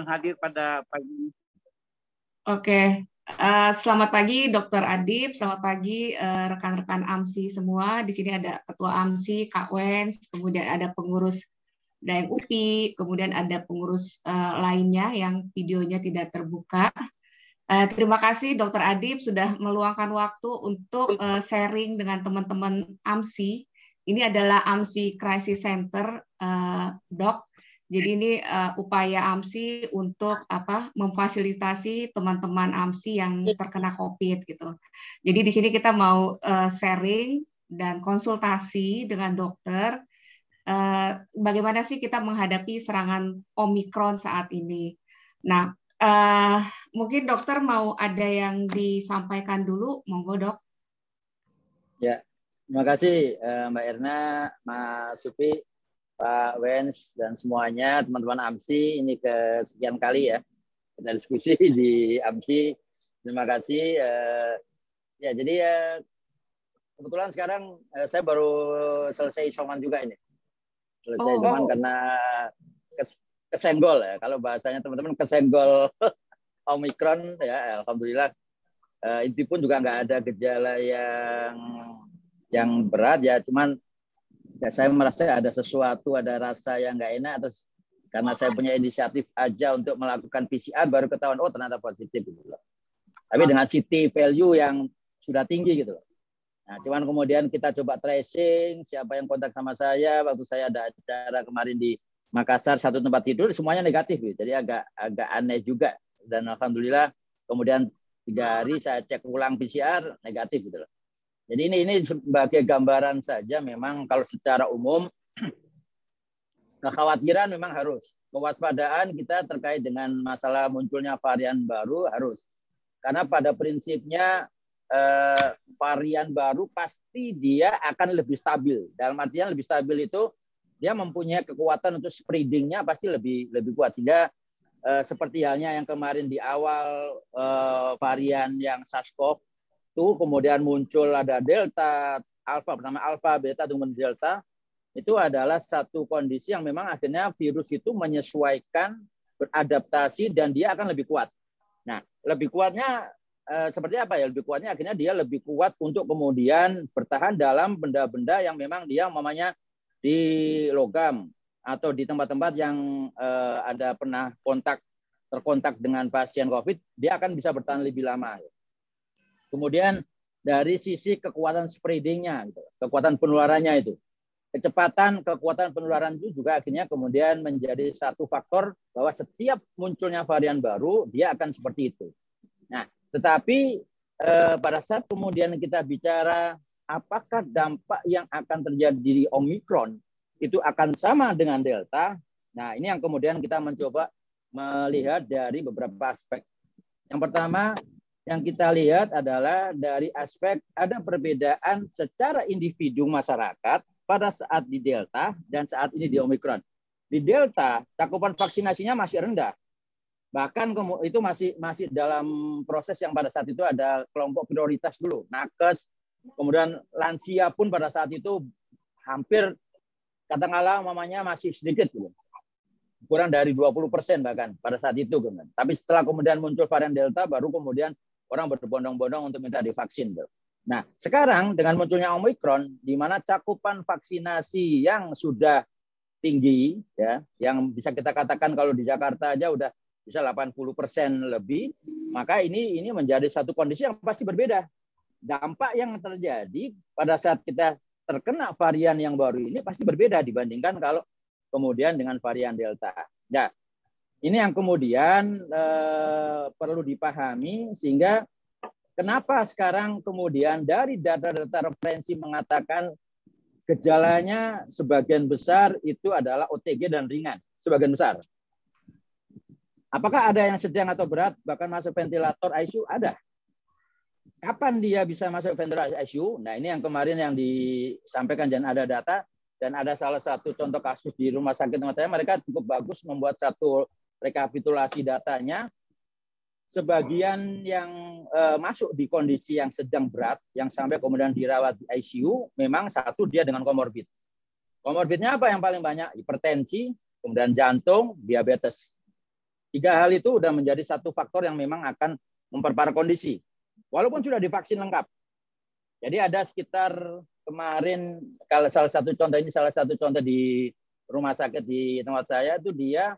hadir pada pagi ini. Oke, selamat pagi Dr. Adib, selamat pagi rekan-rekan AMSI semua. Di sini ada Ketua AMSI, Kak Wens, kemudian ada pengurus Daeng UPI, kemudian ada pengurus lainnya yang videonya tidak terbuka. Terima kasih Dr. Adib sudah meluangkan waktu untuk sharing dengan teman-teman AMSI. Ini adalah AMSI Crisis Center, Dok. Jadi ini upaya AMSI untuk memfasilitasi teman-teman AMSI yang terkena COVID gitu. Jadi di sini kita mau sharing dan konsultasi dengan dokter bagaimana sih kita menghadapi serangan Omikron saat ini. Nah, mungkin dokter mau ada yang disampaikan dulu, monggo dok. Ya, terima kasih Mbak Erna, Mas Supi, Pak Wens dan semuanya teman-teman AMSI. Ini kesekian kali ya kita diskusi di AMSI. Terima kasih. Ya, jadi kebetulan sekarang saya baru selesai isoman juga ini. Selesai isoman karena kesenggol ya. Kalau bahasanya teman-teman kesenggol Omikron ya. Alhamdulillah. Itu pun juga nggak ada gejala yang berat ya. Cuman ya saya merasa ada sesuatu, ada rasa yang nggak enak, terus karena saya punya inisiatif aja untuk melakukan PCR baru ketahuan oh ternyata positif gitu loh. Tapi dengan CT value yang sudah tinggi gitu loh. Nah, cuman kemudian kita coba tracing siapa yang kontak sama saya waktu saya ada acara kemarin di Makassar satu tempat tidur semuanya negatif gitu. Jadi agak aneh juga dan alhamdulillah kemudian 3 hari saya cek ulang PCR negatif gitu loh. Jadi ini sebagai gambaran saja memang kalau secara umum kekhawatiran memang harus. Kewaspadaan kita terkait dengan masalah munculnya varian baru harus. Karena pada prinsipnya varian baru pasti dia akan lebih stabil. Dalam artian lebih stabil itu dia mempunyai kekuatan untuk spreading-nya pasti lebih kuat. Sehingga seperti halnya yang kemarin di awal varian yang SARS-CoV itu kemudian muncul ada Delta, Alpha, pertama Alpha, Beta, kemudian Delta, itu adalah satu kondisi yang memang akhirnya virus itu menyesuaikan, beradaptasi, dan dia akan lebih kuat. Nah, lebih kuatnya seperti apa ya? Lebih kuatnya akhirnya dia lebih kuat untuk kemudian bertahan dalam benda-benda yang memang dia umpamanya di logam atau di tempat-tempat yang ada pernah terkontak dengan pasien COVID, dia akan bisa bertahan lebih lama. Kemudian dari sisi kekuatan spreading-nya, kekuatan penularannya itu. Kekuatan penularan itu juga akhirnya kemudian menjadi satu faktor bahwa setiap munculnya varian baru, dia akan seperti itu. Nah, tetapi pada saat kemudian kita bicara apakah dampak yang akan terjadi di Omikron itu akan sama dengan Delta, nah ini yang kemudian kita mencoba melihat dari beberapa aspek. Yang pertama, yang kita lihat adalah dari aspek ada perbedaan secara individu masyarakat pada saat di Delta dan saat ini di Omikron. Di Delta, cakupan vaksinasinya masih rendah. Bahkan itu masih dalam proses yang pada saat itu ada kelompok prioritas dulu. Nakes, kemudian lansia pun pada saat itu hampir katakanlah umpamanya masih sedikit. Kurang dari 20% bahkan pada saat itu. Tapi setelah kemudian muncul varian Delta, baru kemudian orang berbondong-bondong untuk minta divaksin. Nah, sekarang dengan munculnya Omikron, di mana cakupan vaksinasi yang sudah tinggi, ya, yang bisa kita katakan kalau di Jakarta aja udah bisa 80% lebih, maka ini menjadi satu kondisi yang pasti berbeda. Dampak yang terjadi pada saat kita terkena varian yang baru ini pasti berbeda dibandingkan kalau kemudian dengan varian Delta. Nah, ini yang kemudian perlu dipahami sehingga kenapa sekarang kemudian dari data-data referensi mengatakan gejalanya sebagian besar itu adalah OTG dan ringan, sebagian besar. Apakah ada yang sedang atau berat bahkan masuk ventilator ICU? Ada. Kapan dia bisa masuk ventilator ICU? Nah, ini yang kemarin yang disampaikan dan ada data dan ada salah satu contoh kasus di rumah sakit tempat saya, mereka cukup bagus membuat satu rekapitulasi datanya. Sebagian yang masuk di kondisi yang sedang berat, yang sampai kemudian dirawat di ICU, memang satu dia dengan komorbid. Komorbidnya apa yang paling banyak? Hipertensi, kemudian jantung, diabetes. 3 hal itu udah menjadi satu faktor yang memang akan memperparah kondisi. Walaupun sudah divaksin lengkap. Jadi ada sekitar kemarin, kalau salah satu contoh di rumah sakit di tempat saya itu dia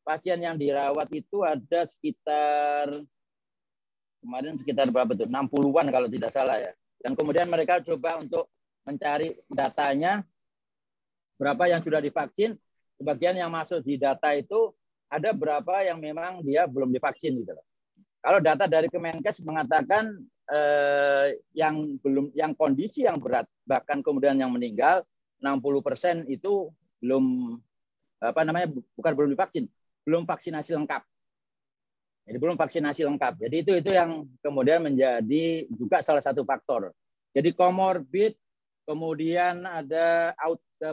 pasien yang dirawat itu ada sekitar kemarin sekitar berapa tuh? 60-an kalau tidak salah ya. Dan kemudian mereka coba untuk mencari datanya berapa yang sudah divaksin. Sebagian yang masuk di data itu ada berapa yang memang dia belum divaksin gitu loh. Kalau data dari Kemenkes mengatakan yang kondisi yang berat bahkan kemudian yang meninggal 60% itu belum bukan belum divaksin, belum vaksinasi lengkap. Jadi belum vaksinasi lengkap. Jadi itu yang kemudian menjadi juga salah satu faktor. Jadi komorbid, kemudian ada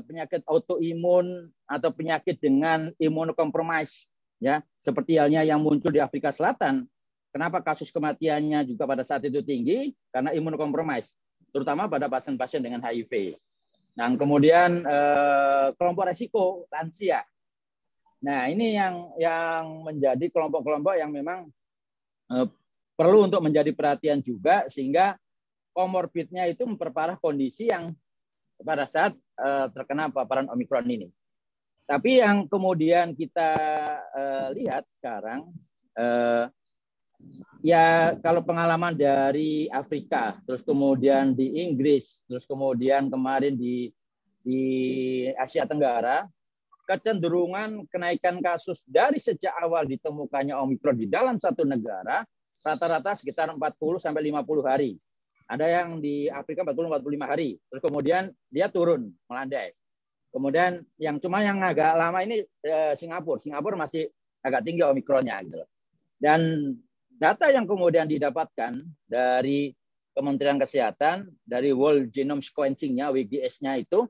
penyakit autoimun atau penyakit dengan imunokompromis ya, seperti halnya yang muncul di Afrika Selatan. Kenapa kasus kematiannya juga pada saat itu tinggi? Karena imunokompromis, terutama pada pasien-pasien dengan HIV. Nah, kemudian kelompok resiko lansia. Nah, ini yang menjadi kelompok-kelompok yang memang perlu untuk menjadi perhatian juga, sehingga komorbidnya itu memperparah kondisi yang pada saat terkena paparan Omikron ini. Tapi yang kemudian kita lihat sekarang, ya kalau pengalaman dari Afrika, terus kemudian di Inggris, terus kemudian kemarin di Asia Tenggara, kecenderungan kenaikan kasus dari sejak awal ditemukannya Omikron di dalam satu negara, rata-rata sekitar 40-50 hari. Ada yang di Afrika 40-45 hari. Terus kemudian dia turun, melandai. Kemudian yang agak lama ini Singapura. Singapura masih agak tinggi Omikronnya gitu. Dan data yang kemudian didapatkan dari Kementerian Kesehatan, dari World Genome Sequencing-nya, WGS-nya itu,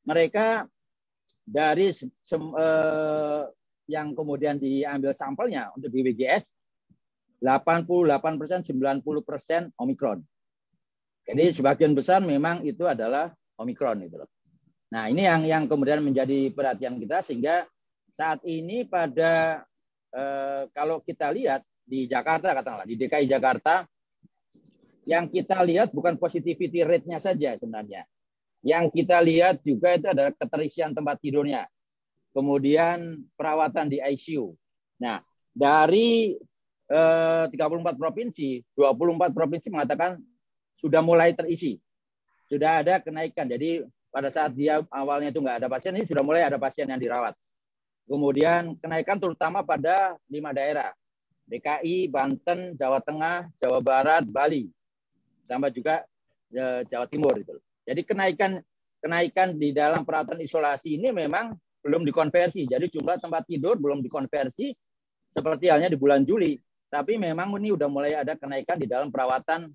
mereka dari yang kemudian diambil sampelnya untuk di WGS, 88%, 90% Omikron. Jadi sebagian besar memang itu adalah Omikron. Gitu loh. Nah ini yang kemudian menjadi perhatian kita, sehingga saat ini pada kalau kita lihat di Jakarta, katakanlah di DKI Jakarta, yang kita lihat bukan positivity rate-nya saja sebenarnya. Yang kita lihat juga itu adalah keterisian tempat tidurnya. Kemudian perawatan di ICU. Nah, dari 34 provinsi, 24 provinsi mengatakan sudah mulai terisi. Sudah ada kenaikan. Jadi pada saat dia awalnya itu nggak ada pasien, ini sudah mulai ada pasien yang dirawat. Kemudian kenaikan terutama pada 5 daerah. DKI, Banten, Jawa Tengah, Jawa Barat, Bali. Tambah juga Jawa Timur. Gitu. Jadi kenaikan di dalam perawatan isolasi ini memang belum dikonversi. Jadi jumlah tempat tidur belum dikonversi seperti halnya di bulan Juli. Tapi memang ini udah mulai ada kenaikan di dalam perawatan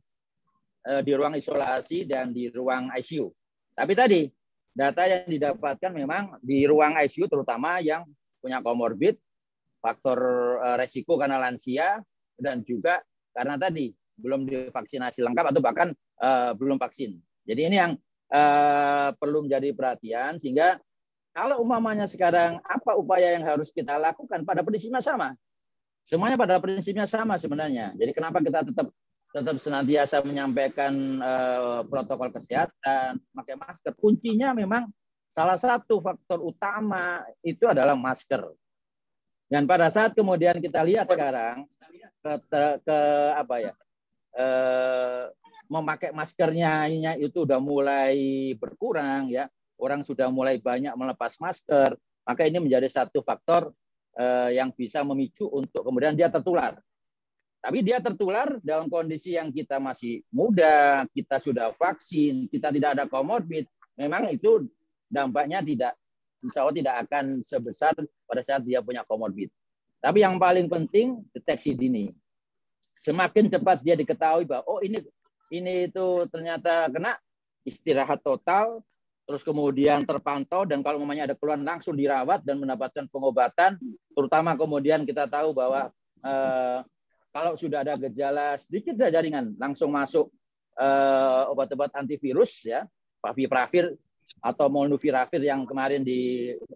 di ruang isolasi dan di ruang ICU. Tapi tadi data yang didapatkan memang di ruang ICU terutama yang punya komorbid, faktor resiko karena lansia, dan juga karena tadi belum divaksinasi lengkap atau bahkan belum vaksin. Jadi ini yang perlu menjadi perhatian, sehingga kalau umpamanya sekarang apa upaya yang harus kita lakukan, pada prinsipnya sama. Semuanya pada prinsipnya sama sebenarnya. Jadi kenapa kita tetap senantiasa menyampaikan protokol kesehatan, pakai masker. Kuncinya memang salah satu faktor utama itu adalah masker. Dan pada saat kemudian kita lihat sekarang memakai maskernya itu udah mulai berkurang ya, orang sudah mulai banyak melepas masker, maka ini menjadi satu faktor yang bisa memicu untuk kemudian dia tertular. Tapi dia tertular dalam kondisi yang kita masih muda, kita sudah vaksin, kita tidak ada komorbid, memang itu dampaknya insya Allah tidak akan sebesar pada saat dia punya komorbid. Tapi yang paling penting deteksi dini. Semakin cepat dia diketahui bahwa oh ini itu ternyata kena, istirahat total, terus kemudian terpantau, dan kalau namanya ada keluhan langsung dirawat dan mendapatkan pengobatan. Terutama kemudian kita tahu bahwa kalau sudah ada gejala sedikit saja ringan, langsung masuk obat-obat antivirus ya, favipiravir atau molnupiravir yang kemarin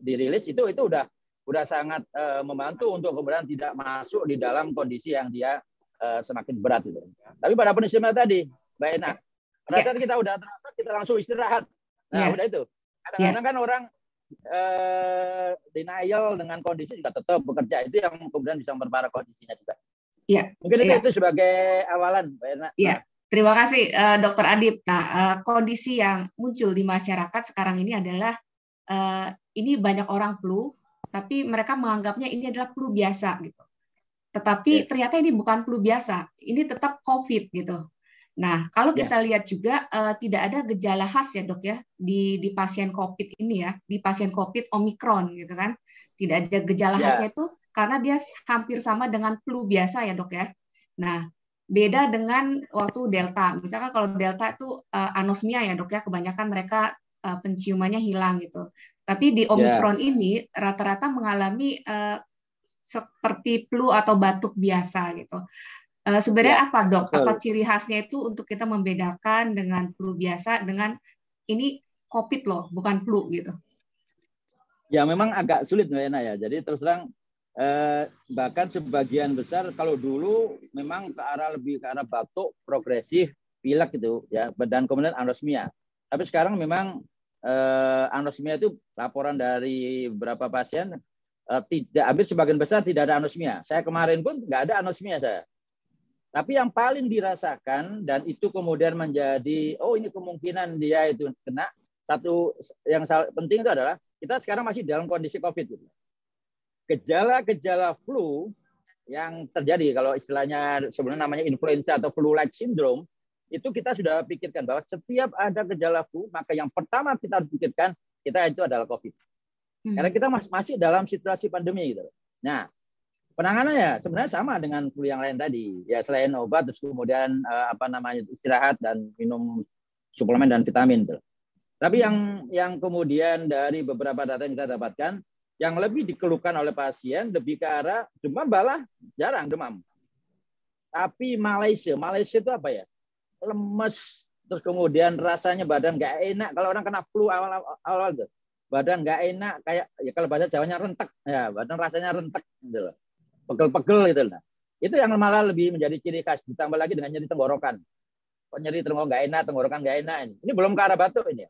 dirilis itu udah udah sangat membantu untuk kemudian tidak masuk di dalam kondisi yang dia semakin berat gitu. Tapi pada prinsipnya tadi, Mbak Ena, pada saat kita udah terasa kita langsung istirahat. Nah, udah itu. Kadang-kadang kan orang denial dengan kondisi juga tetap bekerja, itu yang kemudian bisa memperparah kondisinya juga. Mungkin itu sebagai awalan, Mbak Ena. Terima kasih Dr. Adib. Nah, kondisi yang muncul di masyarakat sekarang ini adalah ini banyak orang flu, tapi mereka menganggapnya ini adalah flu biasa gitu. Tetapi ternyata ini bukan flu biasa, ini tetap COVID gitu. Nah, kalau kita lihat juga tidak ada gejala khas ya dok ya di pasien COVID ini ya, di pasien COVID Omikron gitu kan, tidak ada gejala khasnya itu karena dia hampir sama dengan flu biasa ya dok ya. Nah, beda dengan waktu Delta. Misalkan kalau Delta itu anosmia ya dok ya, kebanyakan mereka penciumannya hilang gitu. Tapi di Omikron ini rata-rata mengalami seperti flu atau batuk biasa gitu. Sebenarnya apa dok? Apa ciri khasnya itu untuk kita membedakan dengan flu biasa dengan ini COVID loh, bukan flu gitu? Ya memang agak sulit Mbak Ena ya. Jadi terus terang bahkan sebagian besar kalau dulu memang lebih ke arah batuk progresif, pilek gitu ya, dan kemudian anosmia. Tapi sekarang memang anosmia itu laporan dari beberapa pasien tidak, hampir sebagian besar tidak ada anosmia. Saya kemarin pun nggak ada anosmia saya. Tapi yang paling dirasakan dan itu kemudian menjadi ini kemungkinan dia itu kena, satu yang penting itu adalah kita sekarang masih dalam kondisi COVID. Gejala-gejala flu yang terjadi, kalau istilahnya sebenarnya namanya influenza atau flu-like syndrome, itu kita sudah pikirkan bahwa setiap ada gejala flu, maka yang pertama kita harus pikirkan kita itu adalah COVID. Karena kita masih dalam situasi pandemi gitu. Nah, penanganannya sebenarnya sama dengan flu yang lain tadi. Ya selain obat terus kemudian istirahat dan minum suplemen dan vitamin gitu. Tapi yang kemudian dari beberapa data yang kita dapatkan, yang lebih dikeluhkan oleh pasien lebih ke arah demam, malah jarang demam. Tapi Malaysia itu apa ya? Lemes, terus kemudian rasanya badan nggak enak. Kalau orang kena flu awal tuh, badan nggak enak, kayak ya kalau bahasa Jawanya rentek, ya badan rasanya rentek gitu loh, pegel-pegel gitu loh. Itu yang malah lebih menjadi ciri khas, ditambah lagi dengan nyeri tenggorokan. Kok nyeri tenggorokan nggak enak, tenggorokan nggak enak ini belum ke arah batuk ini.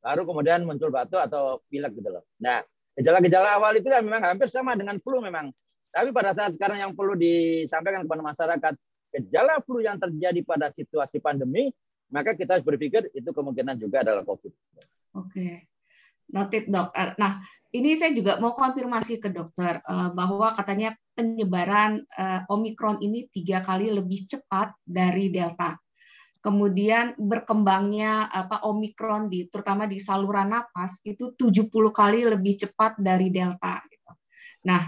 Baru kemudian muncul batuk atau pilek gitu loh. Nah, gejala-gejala awal itu memang hampir sama dengan flu memang. Tapi pada saat sekarang yang perlu disampaikan kepada masyarakat, gejala flu yang terjadi pada situasi pandemi, maka kita harus berpikir itu kemungkinan juga adalah COVID. Oke, noted dok. Nah, ini saya juga mau konfirmasi ke dokter bahwa katanya penyebaran Omikron ini 3 kali lebih cepat dari Delta. Kemudian berkembangnya Omikron terutama di saluran napas itu 70 kali lebih cepat dari Delta. Nah,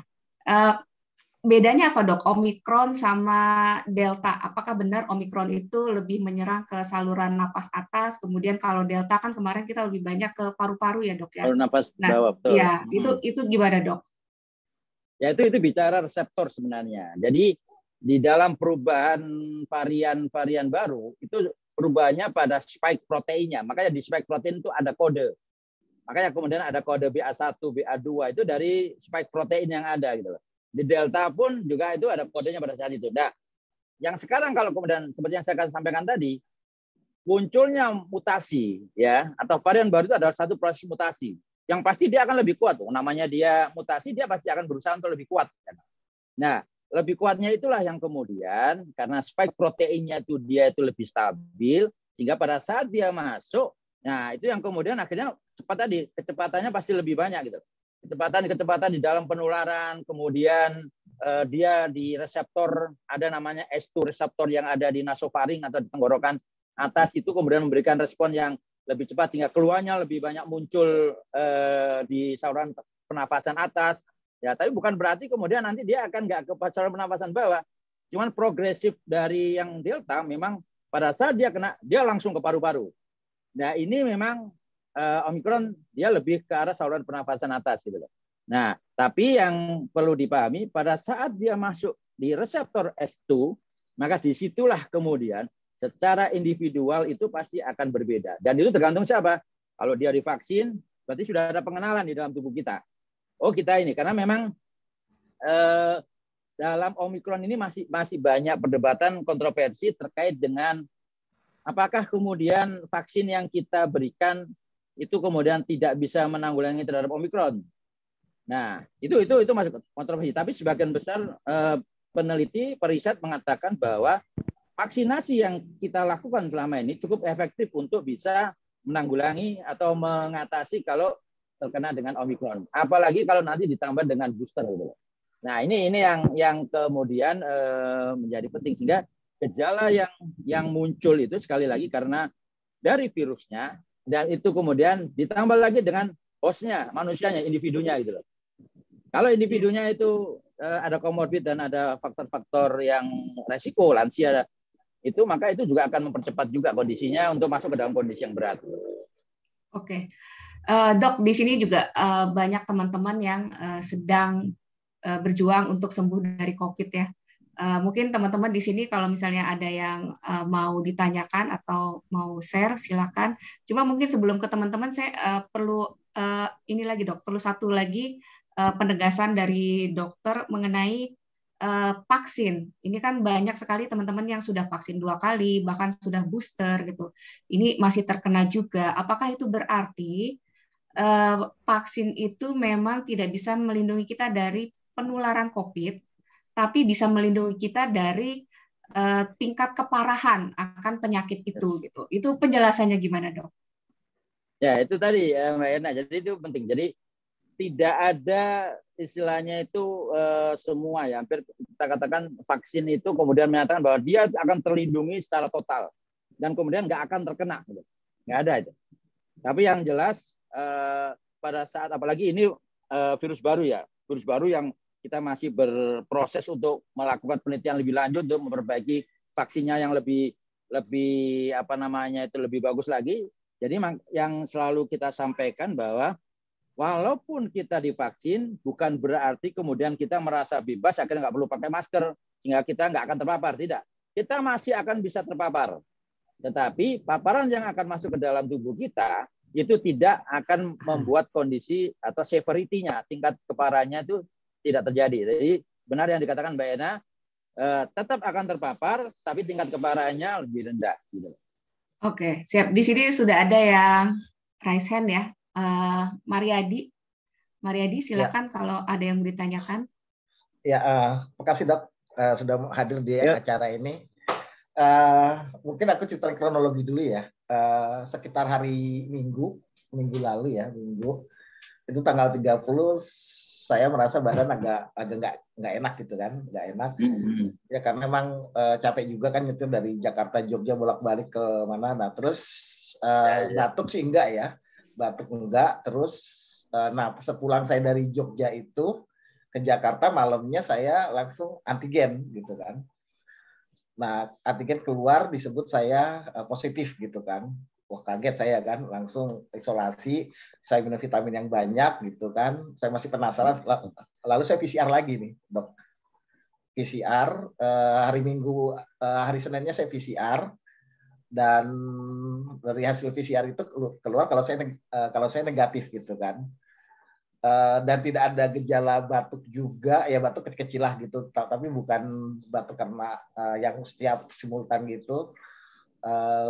bedanya apa dok? Omikron sama Delta. Apakah benar Omikron itu lebih menyerang ke saluran napas atas? Kemudian kalau Delta kan kemarin kita lebih banyak ke paru-paru ya dok ya. Saluran napas bawah, betul. Ya, itu gimana dok? Ya itu bicara reseptor sebenarnya. Jadi di dalam perubahan varian baru itu perubahannya pada spike proteinnya. Makanya di spike protein itu ada kode. Makanya kemudian ada kode BA1, BA2 itu dari spike protein yang ada gitu loh. Di Delta pun juga itu ada kodenya pada saat itu. Nah, yang sekarang kalau kemudian seperti yang saya sampaikan tadi, munculnya mutasi ya atau varian baru itu adalah satu proses mutasi. Yang pasti dia akan lebih kuat. Namanya dia mutasi, dia pasti akan berusaha untuk lebih kuat. Nah, lebih kuatnya itulah yang kemudian karena spike proteinnya itu dia itu lebih stabil, sehingga pada saat dia masuk, nah itu yang kemudian akhirnya kecepatannya pasti lebih banyak gitu. Kecepatan di dalam penularan, kemudian dia di reseptor, ada namanya S2 reseptor yang ada di nasofaring atau di tenggorokan atas, itu kemudian memberikan respon yang lebih cepat sehingga keluarnya lebih banyak muncul di saluran pernafasan atas. Ya, tapi bukan berarti kemudian nanti dia akan nggak ke saluran pernafasan bawah. Cuman progresif dari yang Delta memang pada saat dia kena, dia langsung ke paru-paru. Nah, ini memang Omikron dia lebih ke arah saluran pernafasan atas gitu loh. Nah, tapi yang perlu dipahami pada saat dia masuk di reseptor S2, maka disitulah kemudian secara individual itu pasti akan berbeda. Dan itu tergantung siapa. Kalau dia divaksin, berarti sudah ada pengenalan di dalam tubuh kita. kita ini karena memang dalam Omikron ini masih banyak perdebatan kontroversi terkait dengan apakah kemudian vaksin yang kita berikan itu kemudian tidak bisa menanggulangi terhadap Omikron. Nah, itu masuk kontroversi. Tapi sebagian besar peneliti, periset mengatakan bahwa vaksinasi yang kita lakukan selama ini cukup efektif untuk bisa menanggulangi atau mengatasi kalau terkena dengan Omikron. Apalagi kalau nanti ditambah dengan booster. Nah, ini yang kemudian menjadi penting, sehingga gejala yang muncul itu sekali lagi karena dari virusnya, dan itu kemudian ditambah lagi dengan hostnya, manusianya, individunya gitu loh. Kalau individunya itu ada komorbid dan ada faktor-faktor yang resiko, lansia, itu maka itu juga akan mempercepat juga kondisinya untuk masuk ke dalam kondisi yang berat. Oke. Dok, di sini juga banyak teman-teman yang sedang berjuang untuk sembuh dari COVID ya. Mungkin teman-teman di sini kalau misalnya ada yang mau ditanyakan atau mau share, silakan. Cuma mungkin sebelum ke teman-teman, saya perlu ini lagi dok, perlu satu lagi penegasan dari dokter mengenai vaksin. Ini kan banyak sekali teman-teman yang sudah vaksin 2 kali, bahkan sudah booster gitu. Ini masih terkena juga. Apakah itu berarti vaksin itu memang tidak bisa melindungi kita dari penularan COVID, tapi bisa melindungi kita dari tingkat keparahan akan penyakit itu gitu. Itu penjelasannya gimana, Dok? Ya, itu tadi Mbak Erna. Jadi itu penting. Jadi tidak ada istilahnya itu semua ya. Hampir kita katakan vaksin itu kemudian menyatakan bahwa dia akan terlindungi secara total dan kemudian nggak akan terkena. Nggak ada itu. Tapi yang jelas pada saat apalagi ini virus baru ya. Virus baru yang kita masih berproses untuk melakukan penelitian lebih lanjut untuk memperbaiki vaksinnya yang lebih apa namanya itu lebih bagus lagi. Jadi yang selalu kita sampaikan bahwa walaupun kita divaksin bukan berarti kemudian kita merasa bebas akhirnya nggak perlu pakai masker sehingga kita nggak akan terpapar. Tidak, kita masih akan bisa terpapar. Tetapi paparan yang akan masuk ke dalam tubuh kita itu tidak akan membuat kondisi atau severity-nya, tingkat keparahannya itu tidak terjadi. Jadi benar yang dikatakan Mbak Ena, tetap akan terpapar, tapi tingkat keparahannya lebih rendah. Gitu. Oke, siap. Di sini sudah ada yang raise hand ya. Mariadi, silakan kalau ada yang mau ditanyakan. Ya, makasih Dok sudah hadir di acara ini. Mungkin aku cerita kronologi dulu ya. Sekitar hari Minggu lalu ya, itu tanggal 30 saya merasa badan agak nggak enak gitu kan, nggak enak. Ya karena memang capek juga kan nyetir dari Jakarta Jogja bolak-balik ke mana. Nah terus batuk sih enggak ya, batuk enggak. Terus nah sepulang saya dari Jogja itu ke Jakarta malamnya saya langsung antigen gitu kan. Nah antigen keluar disebut saya positif gitu kan. Wah kaget saya kan, langsung isolasi, saya minum vitamin yang banyak gitu kan, saya masih penasaran, lalu saya PCR lagi nih Dok. PCR hari Minggu, hari Seninnya saya PCR, dan dari hasil PCR itu keluar kalau saya negatif gitu kan, dan tidak ada gejala batuk juga, ya batuk kecil-kecil lah gitu, tapi bukan batuk karena yang setiap simultan gitu.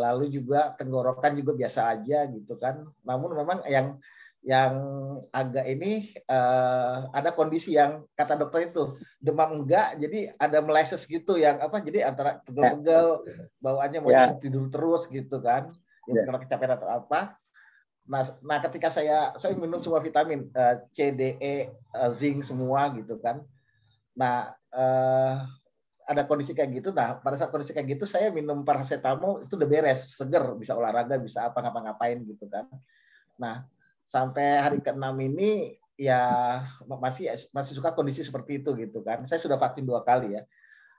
Lalu juga tenggorokan juga biasa aja gitu kan. Namun memang yang agak ini ada kondisi yang kata dokter itu demam enggak, jadi ada meleses gitu yang apa, jadi antara pegel-pegel, bawaannya mau tidur terus gitu kan, ya karena kecapean atau apa. Nah ketika saya minum semua vitamin C, D, E, zinc semua gitu kan. Nah ada kondisi kayak gitu. Nah, pada saat kondisi kayak gitu saya minum paracetamol itu udah beres, seger, bisa olahraga, bisa apa ngapa-ngapain gitu kan. Nah, sampai hari ke-6 ini ya masih suka kondisi seperti itu gitu kan. Saya sudah vaksin 2 kali ya.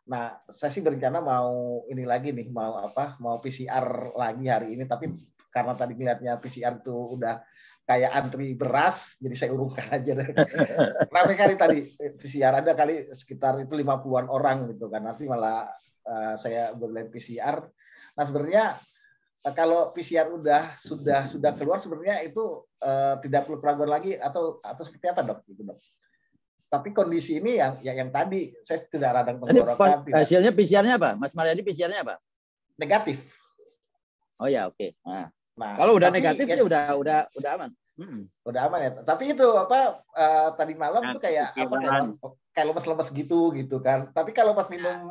Nah, saya sih berencana mau ini lagi nih, mau PCR lagi hari ini, tapi karena tadi ngeliatnya PCR itu udah kayak antri beras, jadi saya urungkan aja. Ramai kali tadi PCR, ada kali sekitar itu 50-an orang gitu kan. Nanti malah saya boleh PCR. Nah sebenarnya kalau PCR sudah keluar sebenarnya itu tidak perlu keraguan lagi atau seperti apa dok? Gitu, dok. Tapi kondisi ini yang tadi saya tidak radang tenggorokan. Hasilnya PCR-nya apa, Mas Mariadi? PCR-nya apa? Negatif. Oh ya, oke. Nah, kalau udah negatif sih udah aman. Udah aman ya. Tapi itu tadi malam itu kayak lemes-lemes gitu kan. Tapi kalau pas minum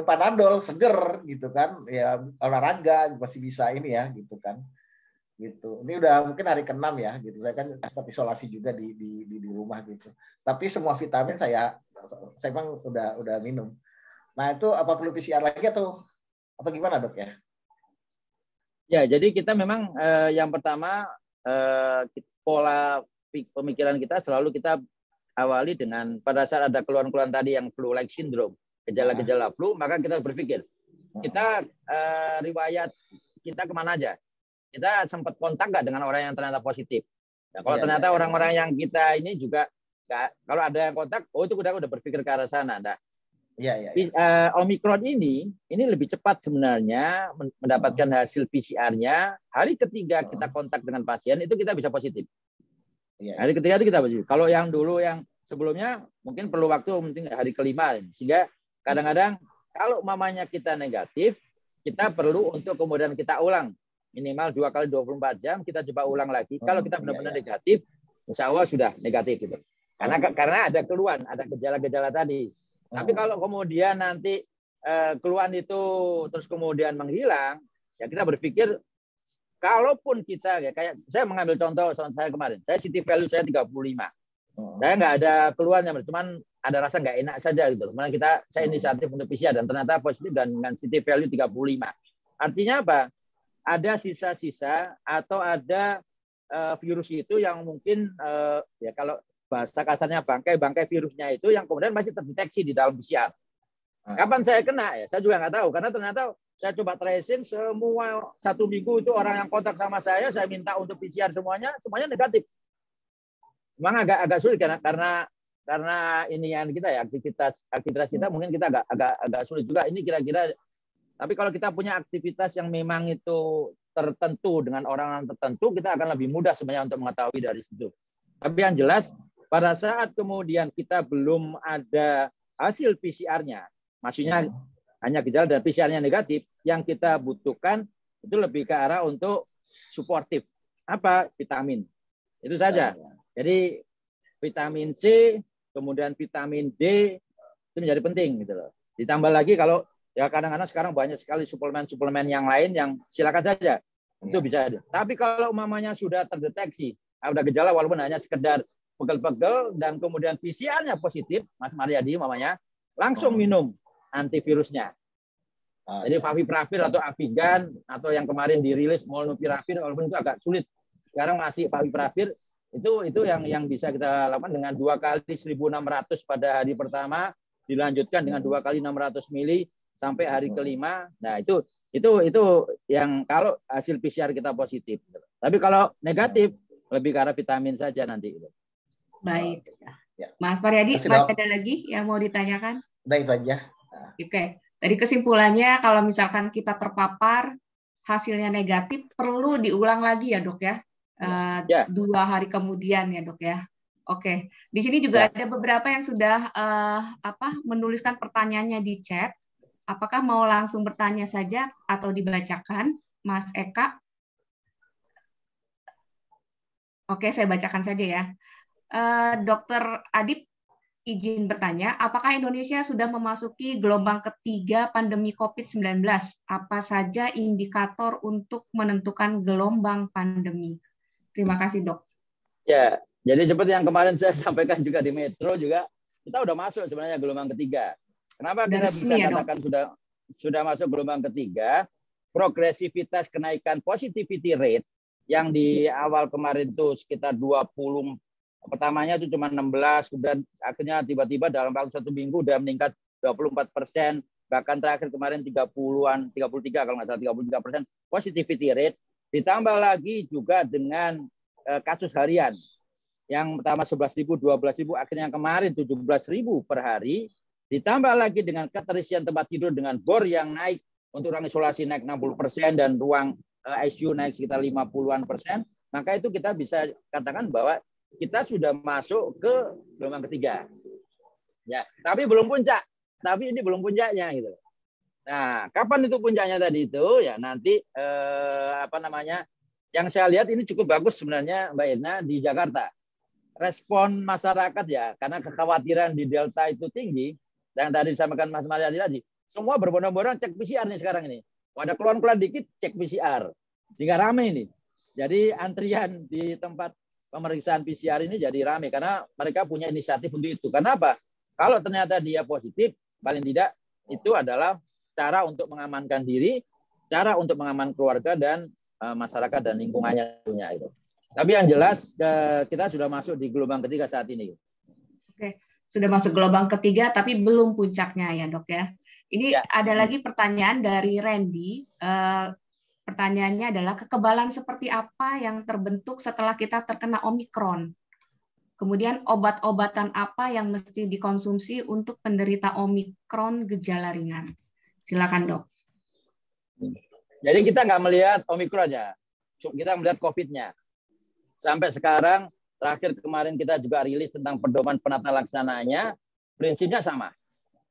Panadol seger gitu kan, ya olahraga masih bisa ini ya gitu kan. Gitu. Ini udah mungkin hari ke-6 ya gitu. Saya kan sempat isolasi juga di rumah gitu. Tapi semua vitamin saya memang udah minum. Nah, itu apa perlu PCR lagi atau gimana, Dok ya? Ya, jadi kita memang yang pertama pola pemikiran kita selalu kita awali dengan pada saat ada keluhan-keluhan tadi yang flu-like syndrome, gejala-gejala flu, maka kita berpikir kita riwayat kita kemana aja. Kita sempat kontak nggak dengan orang yang ternyata positif. Nah, kalau ternyata orang-orang yang kita ini juga kalau ada yang kontak, itu udah berpikir ke arah sana. Nah, Omikron ini lebih cepat sebenarnya mendapatkan hasil PCR-nya. Hari ketiga kita kontak dengan pasien itu kita bisa positif. Hari ketiga itu kita positif. Kalau yang dulu yang sebelumnya mungkin perlu waktu mungkin hari kelima. Sehingga kadang-kadang kalau mamanya kita negatif, kita perlu untuk kemudian kita ulang. Minimal 2 kali 24 jam kita coba ulang lagi. Kalau kita benar-benar negatif, insya Allah sudah negatif gitu. Karena ada keluhan, ada gejala-gejala tadi. Tapi kalau kemudian nanti keluhan itu terus kemudian menghilang, ya kita berpikir kalaupun kita ya kayak saya mengambil contoh saya kemarin, saya city value saya 35. Saya nggak ada keluhannya, cuman ada rasa nggak enak saja gitu. Kemudian saya inisiatif untuk PCR dan ternyata positif dan dengan city value 35. Artinya apa? Ada sisa-sisa atau ada virus itu yang mungkin ya kalau bahasa kasarnya bangkai virusnya itu yang kemudian masih terdeteksi di dalam PCR. Kapan saya kena ya? Saya juga nggak tahu karena ternyata saya coba tracing semua 1 minggu itu orang yang kontak sama saya minta untuk PCR semuanya negatif. Memang agak sulit karena ini yang kita ya aktivitas kita mungkin kita agak sulit juga ini kira-kira. Tapi kalau kita punya aktivitas yang memang itu tertentu dengan orang tertentu, kita akan lebih mudah sebenarnya untuk mengetahui dari situ. Tapi yang jelas pada saat kemudian kita belum ada hasil PCR-nya, maksudnya hanya gejala dan PCR-nya negatif, yang kita butuhkan itu lebih ke arah untuk suportif. Apa? Vitamin. Itu saja. Jadi vitamin C, kemudian vitamin D, itu menjadi penting. Gitu loh. Ditambah lagi kalau ya kadang-kadang sekarang banyak sekali suplemen yang lain yang silakan saja. Itu bisa ada. Tapi kalau umpamanya sudah terdeteksi, ada gejala walaupun hanya sekedar pegel-pegel dan kemudian PCR-nya positif, Mas Mariadi mamanya, langsung minum antivirusnya. Jadi favipiravir atau Avigan atau yang kemarin dirilis molnupiravir walaupun itu agak sulit. Sekarang masih favipiravir itu yang bisa kita lakukan dengan 2 kali 1.600 pada hari pertama, dilanjutkan dengan 2 kali 600 mili sampai hari kelima. Nah, itu yang kalau hasil PCR kita positif. Tapi kalau negatif lebih ke arah vitamin saja nanti. Baik. Mas Mariadi, Mas ada lagi yang mau ditanyakan? Udah itu aja. Oke. Dari kesimpulannya, kalau misalkan kita terpapar, hasilnya negatif, perlu diulang lagi ya dok ya? 2 hari kemudian ya dok ya? Oke. Di sini juga ada beberapa yang sudah menuliskan pertanyaannya di chat. Apakah mau langsung bertanya saja atau dibacakan, Mas Eka? Oke, saya bacakan saja ya. Dr. Adip izin bertanya, apakah Indonesia sudah memasuki gelombang ketiga pandemi COVID-19? Apa saja indikator untuk menentukan gelombang pandemi? Terima kasih, Dok. Ya, jadi seperti yang kemarin saya sampaikan juga di Metro juga, kita udah masuk sebenarnya gelombang ketiga. Kenapa kita bisa katakan sudah masuk gelombang ketiga? Progresivitas kenaikan positivity rate yang di awal kemarin itu sekitar 20, pertamanya itu cuma 16, kemudian akhirnya tiba-tiba dalam waktu 1 minggu udah meningkat 24%, bahkan terakhir kemarin 30-an, 33 kalau nggak salah 33% positivity rate, ditambah lagi juga dengan kasus harian yang pertama 11.000, 12.000, akhirnya kemarin 17.000 per hari, ditambah lagi dengan keterisian tempat tidur dengan bor yang naik untuk ruang isolasi naik 60% dan ruang ICU naik sekitar 50-an%, maka itu kita bisa katakan bahwa kita sudah masuk ke gelombang ketiga. Ya, tapi belum puncak. Tapi ini belum puncaknya gitu. Nah, kapan itu puncaknya tadi itu? Ya nanti yang saya lihat ini cukup bagus sebenarnya Mbak Irna di Jakarta. Respon masyarakat ya, karena kekhawatiran di Delta itu tinggi, yang tadi disampaikan Mas Mariadi tadi, semua berbondong-bondong cek PCR nih sekarang ini. Ada keluhan-keluhan dikit, cek PCR. Sehingga rame ini. Jadi antrian di tempat pemeriksaan PCR ini jadi rame, karena mereka punya inisiatif untuk itu. Karena apa? Kalau ternyata dia positif, paling tidak itu adalah cara untuk mengamankan diri, cara untuk mengamankan keluarga dan masyarakat dan lingkungannya itu. Tapi yang jelas kita sudah masuk di gelombang ketiga saat ini. Oke, sudah masuk gelombang ketiga tapi belum puncaknya ya dok ya. Ini ada lagi pertanyaan dari Randy. Pertanyaannya adalah kekebalan seperti apa yang terbentuk setelah kita terkena Omikron? Kemudian obat-obatan apa yang mesti dikonsumsi untuk penderita Omikron gejala ringan? Silakan dok. Jadi kita nggak melihat Omikronnya, kita melihat COVID-nya. Sampai sekarang, terakhir kemarin kita juga rilis tentang pedoman penata laksanaannya, prinsipnya sama.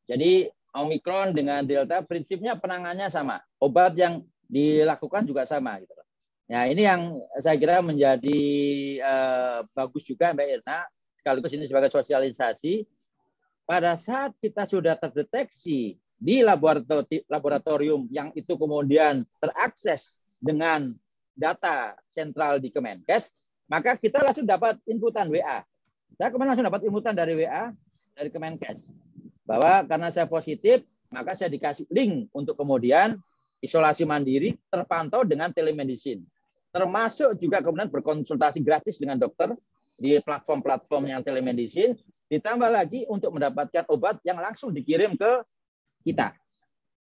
Jadi Omikron dengan Delta prinsipnya penanganannya sama. Obat yang dilakukan juga sama. Gitu. Nah ini yang saya kira menjadi bagus juga Mbak Irna, sekaligus ini sebagai sosialisasi. Pada saat kita sudah terdeteksi di laboratorium yang itu kemudian terakses dengan data sentral di Kemenkes, maka kita langsung dapat inputan WA. Saya kemarin langsung dapat inputan dari WA dari Kemenkes bahwa karena saya positif, maka saya dikasih link untuk kemudian isolasi mandiri terpantau dengan telemedicine. Termasuk juga kemudian berkonsultasi gratis dengan dokter di platform-platform yang telemedicine, ditambah lagi untuk mendapatkan obat yang langsung dikirim ke kita.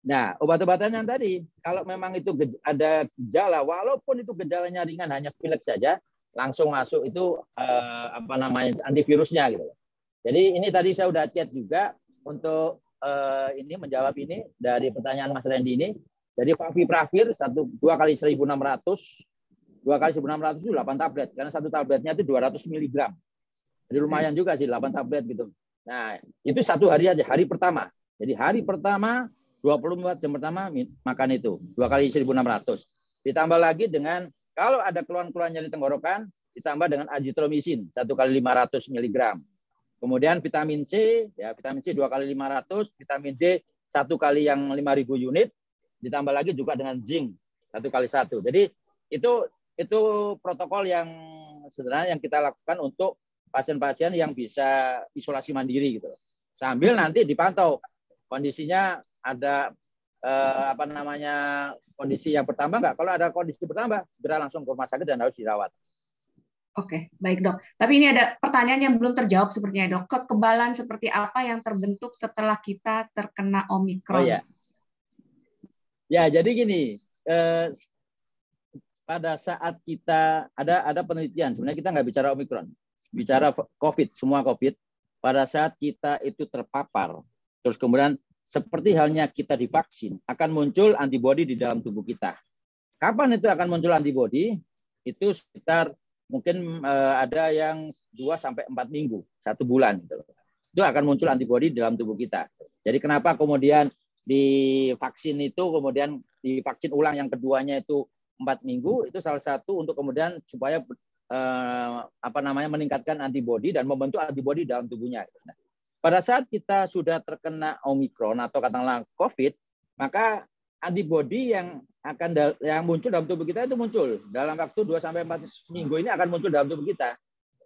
Nah, obat-obatan yang tadi, kalau memang itu ada gejala, walaupun itu gejalanya ringan hanya pilek saja, langsung masuk itu antivirusnya gitu. Jadi ini tadi saya udah chat juga untuk ini menjawab ini dari pertanyaan Mas Randy ini. Jadi Favipiravir 2 kali 1.600, 2 kali 1.600 itu 8 tablet, karena satu tabletnya itu 200 mg. Jadi lumayan juga sih 8 tablet gitu. Nah itu satu hari aja, hari pertama. Jadi hari pertama 24 jam pertama makan itu 2 kali 1.600. Ditambah lagi dengan kalau ada keluhan-keluhan nyeri tenggorokan, ditambah dengan azitromisin 1 kali 500 mg. Kemudian vitamin C, ya vitamin C 2 kali 500, vitamin D 1 kali yang 5.000 unit, ditambah lagi juga dengan zinc 1 kali 1. Jadi itu protokol yang sederhana yang kita lakukan untuk pasien-pasien yang bisa isolasi mandiri gitu. Sambil nanti dipantau kondisinya ada kondisi yang bertambah nggak? Kalau ada kondisi bertambah, segera langsung ke rumah sakit dan harus dirawat. Oke, baik dok. Tapi ini ada pertanyaan yang belum terjawab sepertinya dok. Kekebalan seperti apa yang terbentuk setelah kita terkena Omikron? Oh ya. Ya, jadi gini. Pada saat kita ada penelitian, sebenarnya kita nggak bicara Omikron, bicara COVID, semua COVID. Pada saat kita itu terpapar, terus kemudian seperti halnya kita divaksin, akan muncul antibodi di dalam tubuh kita. Kapan itu akan muncul antibodi? Itu sekitar mungkin ada yang 2-4 minggu, 1 bulan. Gitu. Itu akan muncul antibodi di dalam tubuh kita. Jadi kenapa kemudian di vaksin itu, kemudian divaksin ulang yang keduanya itu 4 minggu, itu salah satu untuk kemudian supaya meningkatkan antibodi dan membentuk antibodi dalam tubuhnya. Pada saat kita sudah terkena Omikron atau katakanlah COVID, maka antibodi yang muncul dalam tubuh kita itu muncul dalam waktu 2-4 minggu ini akan muncul dalam tubuh kita.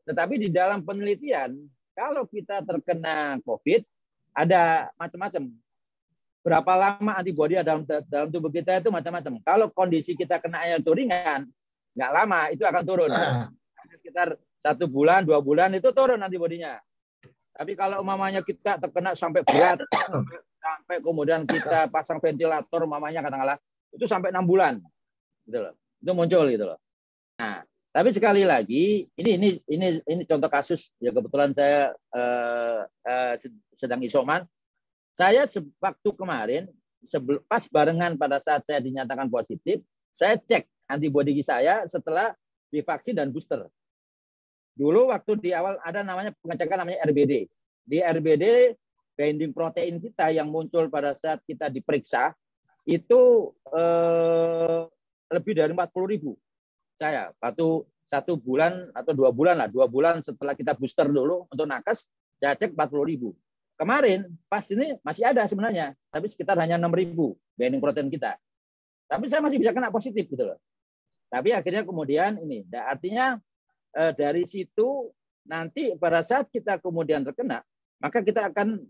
Tetapi di dalam penelitian, kalau kita terkena COVID, ada macam-macam. Berapa lama antibodi dalam tubuh kita itu macam-macam. Kalau kondisi kita kena yang ringan, nggak lama itu akan turun. Sekitar 1 bulan, 2 bulan itu turun antibodinya. Tapi kalau umpamanya kita terkena sampai berat, sampai kemudian kita pasang ventilator, umpamanya katakanlah itu sampai 6 bulan, gitu loh. Itu muncul gitu loh. Nah, tapi sekali lagi ini contoh kasus ya, kebetulan saya sedang isoman. Saya waktu kemarin pas barengan pada saat saya dinyatakan positif, saya cek antibodi saya setelah divaksin dan booster. Dulu waktu di awal ada namanya pengecekan namanya RBD. Di RBD binding protein kita yang muncul pada saat kita diperiksa itu lebih dari 40.000. Saya waktu 1 bulan atau 2 bulan lah, 2 bulan setelah kita booster dulu untuk nakes, saya cek 40.000. Kemarin pas ini masih ada sebenarnya, tapi sekitar hanya 6.000 binding protein kita. Tapi saya masih bisa kena positif gitu loh. Tapi akhirnya kemudian ini, artinya dari situ nanti pada saat kita kemudian terkena, maka kita akan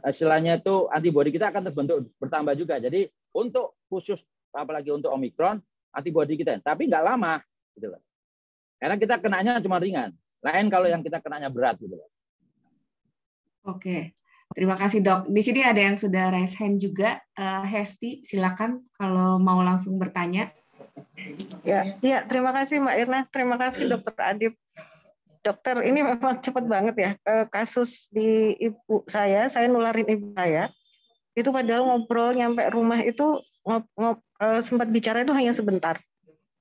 istilahnya itu antibodi kita akan terbentuk bertambah juga. Jadi untuk khusus apalagi untuk Omikron antibodi kita, tapi nggak lama gitu loh. Karena kita kenanya cuma ringan. Lain kalau yang kita kenanya berat gitu loh. Oke, terima kasih dok. Di sini ada yang sudah raise hand juga. Hesti, silakan kalau mau langsung bertanya. Ya, terima kasih Mbak Irna. Terima kasih Dokter Adip. Dokter, ini memang cepat banget ya. Kasus di ibu saya nularin ibu saya. Itu padahal ngobrol nyampe rumah itu sempat bicara itu hanya sebentar.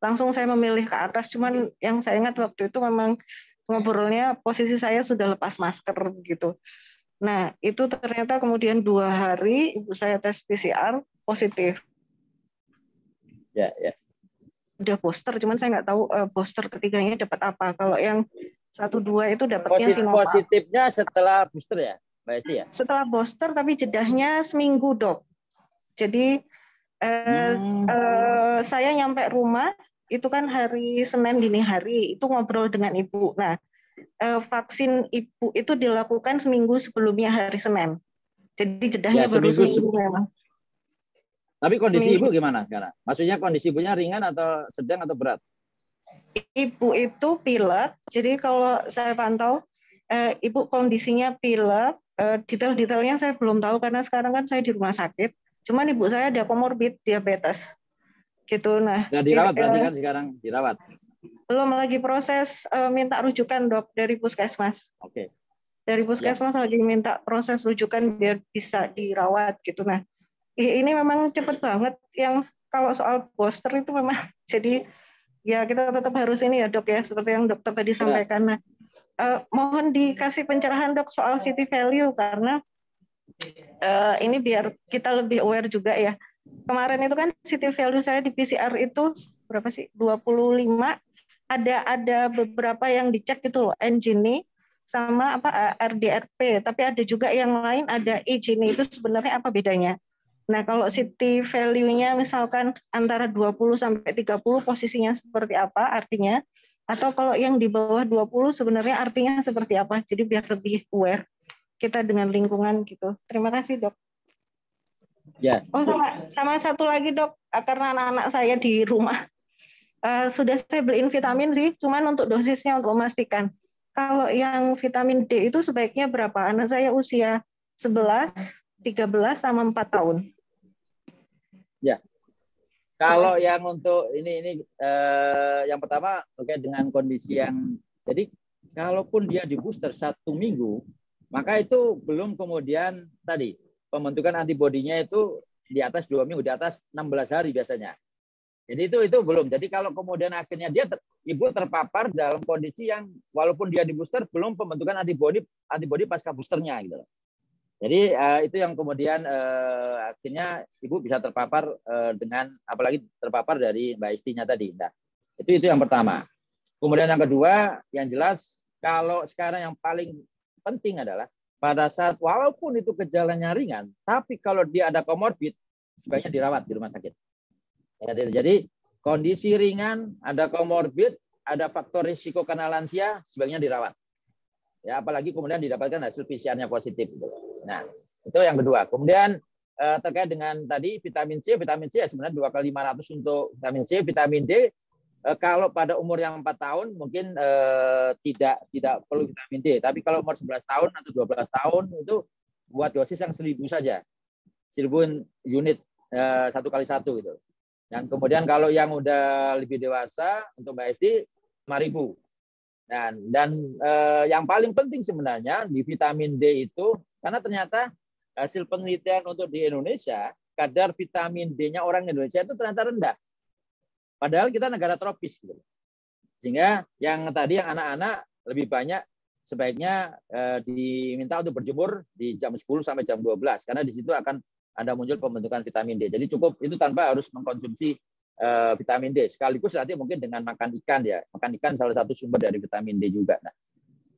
Langsung saya memilih ke atas. Cuman yang saya ingat waktu itu memang ngobrolnya posisi saya sudah lepas masker gitu. Nah, itu ternyata kemudian 2 hari ibu saya tes PCR positif. Ya. Udah booster, cuman saya nggak tahu booster ketiganya dapat apa. Kalau yang 1-2 itu dapatnya Sinovac. Positifnya setelah booster ya, Mbak Esti ya? Setelah booster, tapi jedahnya seminggu dok. Jadi saya nyampe rumah itu kan hari Senin dini hari itu ngobrol dengan ibu. Nah, vaksin ibu itu dilakukan seminggu sebelumnya hari Senin. Jadi jedahnya baru seminggu memang. Tapi kondisi ibu gimana sekarang? Maksudnya kondisi ibunya ringan atau sedang atau berat? Ibu itu pilek. Jadi kalau saya pantau, ibu kondisinya pilek. Detail-detailnya saya belum tahu karena sekarang kan saya di rumah sakit. Cuman ibu saya ada komorbid diabetes. Gitu. Nah, dirawat berarti kan sekarang dirawat? Belum, lagi proses minta rujukan dok dari puskesmas. Oke. Dari puskesmas lagi minta proses rujukan biar bisa dirawat gitu. Nah, ini memang cepat banget. Yang kalau soal booster itu memang jadi ya kita tetap harus ini ya dok ya seperti yang dokter tadi sampaikan. Nah, mohon dikasih pencerahan dok soal city value karena ini biar kita lebih aware juga ya. Kemarin itu kan city value saya di PCR itu berapa sih? 25. Ada beberapa yang dicek gitu loh, N-Gini sama apa RDRP, tapi ada juga yang lain ada E-Gini. Itu sebenarnya apa bedanya? Nah, kalau city value-nya misalkan antara 20 sampai 30 posisinya seperti apa artinya? Atau kalau yang di bawah 20 sebenarnya artinya seperti apa? Jadi biar lebih aware kita dengan lingkungan gitu. Terima kasih, Dok. Ya. Oh, sama satu lagi, Dok, karena anak-anak saya di rumah sudah saya beliin vitamin sih, cuman untuk dosisnya untuk memastikan. Kalau yang vitamin D itu sebaiknya berapa? Anak saya usia 11, 13 sama 4 tahun. Ya. Kalau yang untuk ini yang pertama terkait dengan kondisi yang jadi kalaupun dia di booster 1 minggu, maka itu belum kemudian tadi pembentukan antibodinya itu di atas 2 minggu, di atas 16 hari biasanya. Jadi itu belum. Jadi kalau kemudian akhirnya ibu terpapar dalam kondisi yang walaupun dia di booster belum pembentukan antibodi pasca boosternya gitu. Jadi itu yang kemudian akhirnya ibu bisa terpapar dengan apalagi terpapar dari Mbak Estinya tadi. Nah, itu yang pertama. Kemudian yang kedua, yang jelas kalau sekarang yang paling penting adalah pada saat walaupun itu gejalanya ringan, tapi kalau dia ada komorbid sebaiknya dirawat di rumah sakit. Ya, jadi kondisi ringan, ada komorbid, ada faktor risiko karena lansia, sebaiknya dirawat. Ya, apalagi kemudian didapatkan hasil PCR-nya positif. Nah, itu yang kedua. Kemudian terkait dengan tadi vitamin C ya sebenarnya 2 kali 500 untuk vitamin C, vitamin D. Kalau pada umur yang 4 tahun mungkin tidak perlu vitamin D. Tapi kalau umur 11 tahun atau 12 tahun itu buat dosis yang 1.000 saja. 1.000 unit 1 kali 1 gitu. Dan kemudian kalau yang udah lebih dewasa untuk Mbak Esti 5.000. Dan yang paling penting sebenarnya di vitamin D itu karena ternyata hasil penelitian untuk di Indonesia kadar vitamin D-nya orang Indonesia itu ternyata rendah. Padahal kita negara tropis gitu. Sehingga yang tadi yang anak-anak lebih banyak sebaiknya diminta untuk berjemur di jam 10 sampai jam 12 karena di situ akan ada muncul pembentukan vitamin D. Jadi cukup itu tanpa harus mengkonsumsi vitamin D. Sekaligus nanti mungkin dengan makan ikan ya. Makan ikan salah satu sumber dari vitamin D juga. Nah,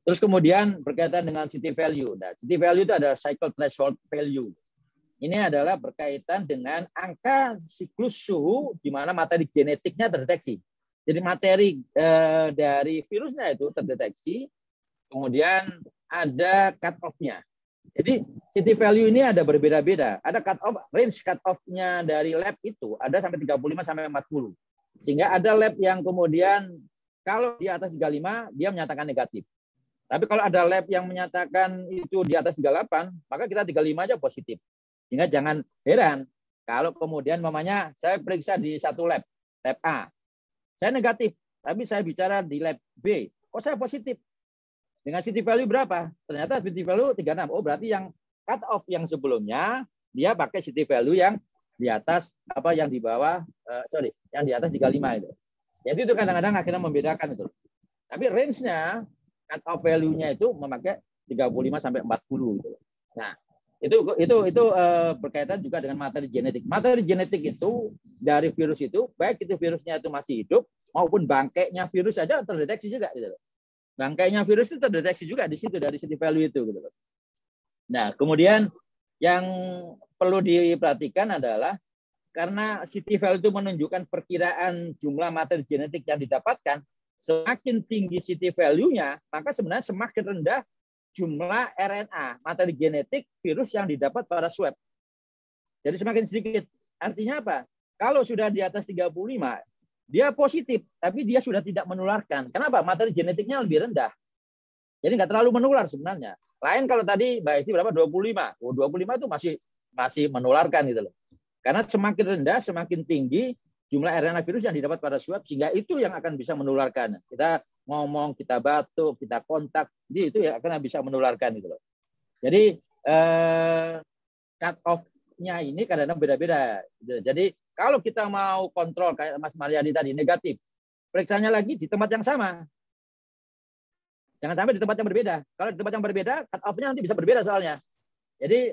terus kemudian berkaitan dengan city value. Nah, city value itu adalah cycle threshold value. Ini adalah berkaitan dengan angka siklus suhu di mana materi genetiknya terdeteksi. Jadi materi dari virusnya itu terdeteksi, kemudian ada cut off-nya. Jadi city value ini ada berbeda-beda. Ada cut off, range cut off-nya dari lab itu ada sampai 35 sampai 40. Sehingga ada lab yang kemudian kalau di atas 35 dia menyatakan negatif. Tapi kalau ada lab yang menyatakan itu di atas 38, maka kita 35 aja positif. Sehingga jangan heran kalau kemudian mamanya saya periksa di satu lab, lab A. Saya negatif, tapi saya bicara di lab B. Kok saya positif? Dengan city value berapa? Ternyata city value 36. Oh, berarti yang cut off yang sebelumnya dia pakai city value yang di atas apa yang di bawah yang di atas 35 itu. Jadi itu kadang-kadang akhirnya membedakan itu. Tapi range-nya cut off value-nya itu memakai 35 sampai 40 gitu. Nah, itu berkaitan juga dengan materi genetik. Materi genetik itu dari virus itu, baik itu virusnya itu masih hidup maupun bangkainya virus saja terdeteksi juga gitu. Bangkainya virus itu terdeteksi juga di situ dari city value itu gitu. Nah, kemudian yang perlu diperhatikan adalah karena city value itu menunjukkan perkiraan jumlah materi genetik yang didapatkan, semakin tinggi city value-nya, maka sebenarnya semakin rendah jumlah RNA, materi genetik virus yang didapat pada swab. Jadi semakin sedikit. Artinya apa? Kalau sudah di atas 35, dia positif, tapi dia sudah tidak menularkan. Kenapa? Materi genetiknya lebih rendah. Jadi nggak terlalu menular sebenarnya. Lain kalau tadi Mbak Esti berapa? 25. Oh, 25 itu masih menularkan gitu loh. Karena semakin rendah, semakin tinggi jumlah RNA virus yang didapat pada swab, sehingga itu yang akan bisa menularkan. Kita ngomong, kita batuk, kita kontak, jadi itu ya akan bisa menularkan gitu loh. Jadi cut off-nya ini kadang-kadang beda-beda. Jadi kalau kita mau kontrol kayak Mas Mariadi tadi negatif, periksanya lagi di tempat yang sama. Jangan sampai di tempat yang berbeda. Kalau di tempat yang berbeda, cut off-nya nanti bisa berbeda soalnya. Jadi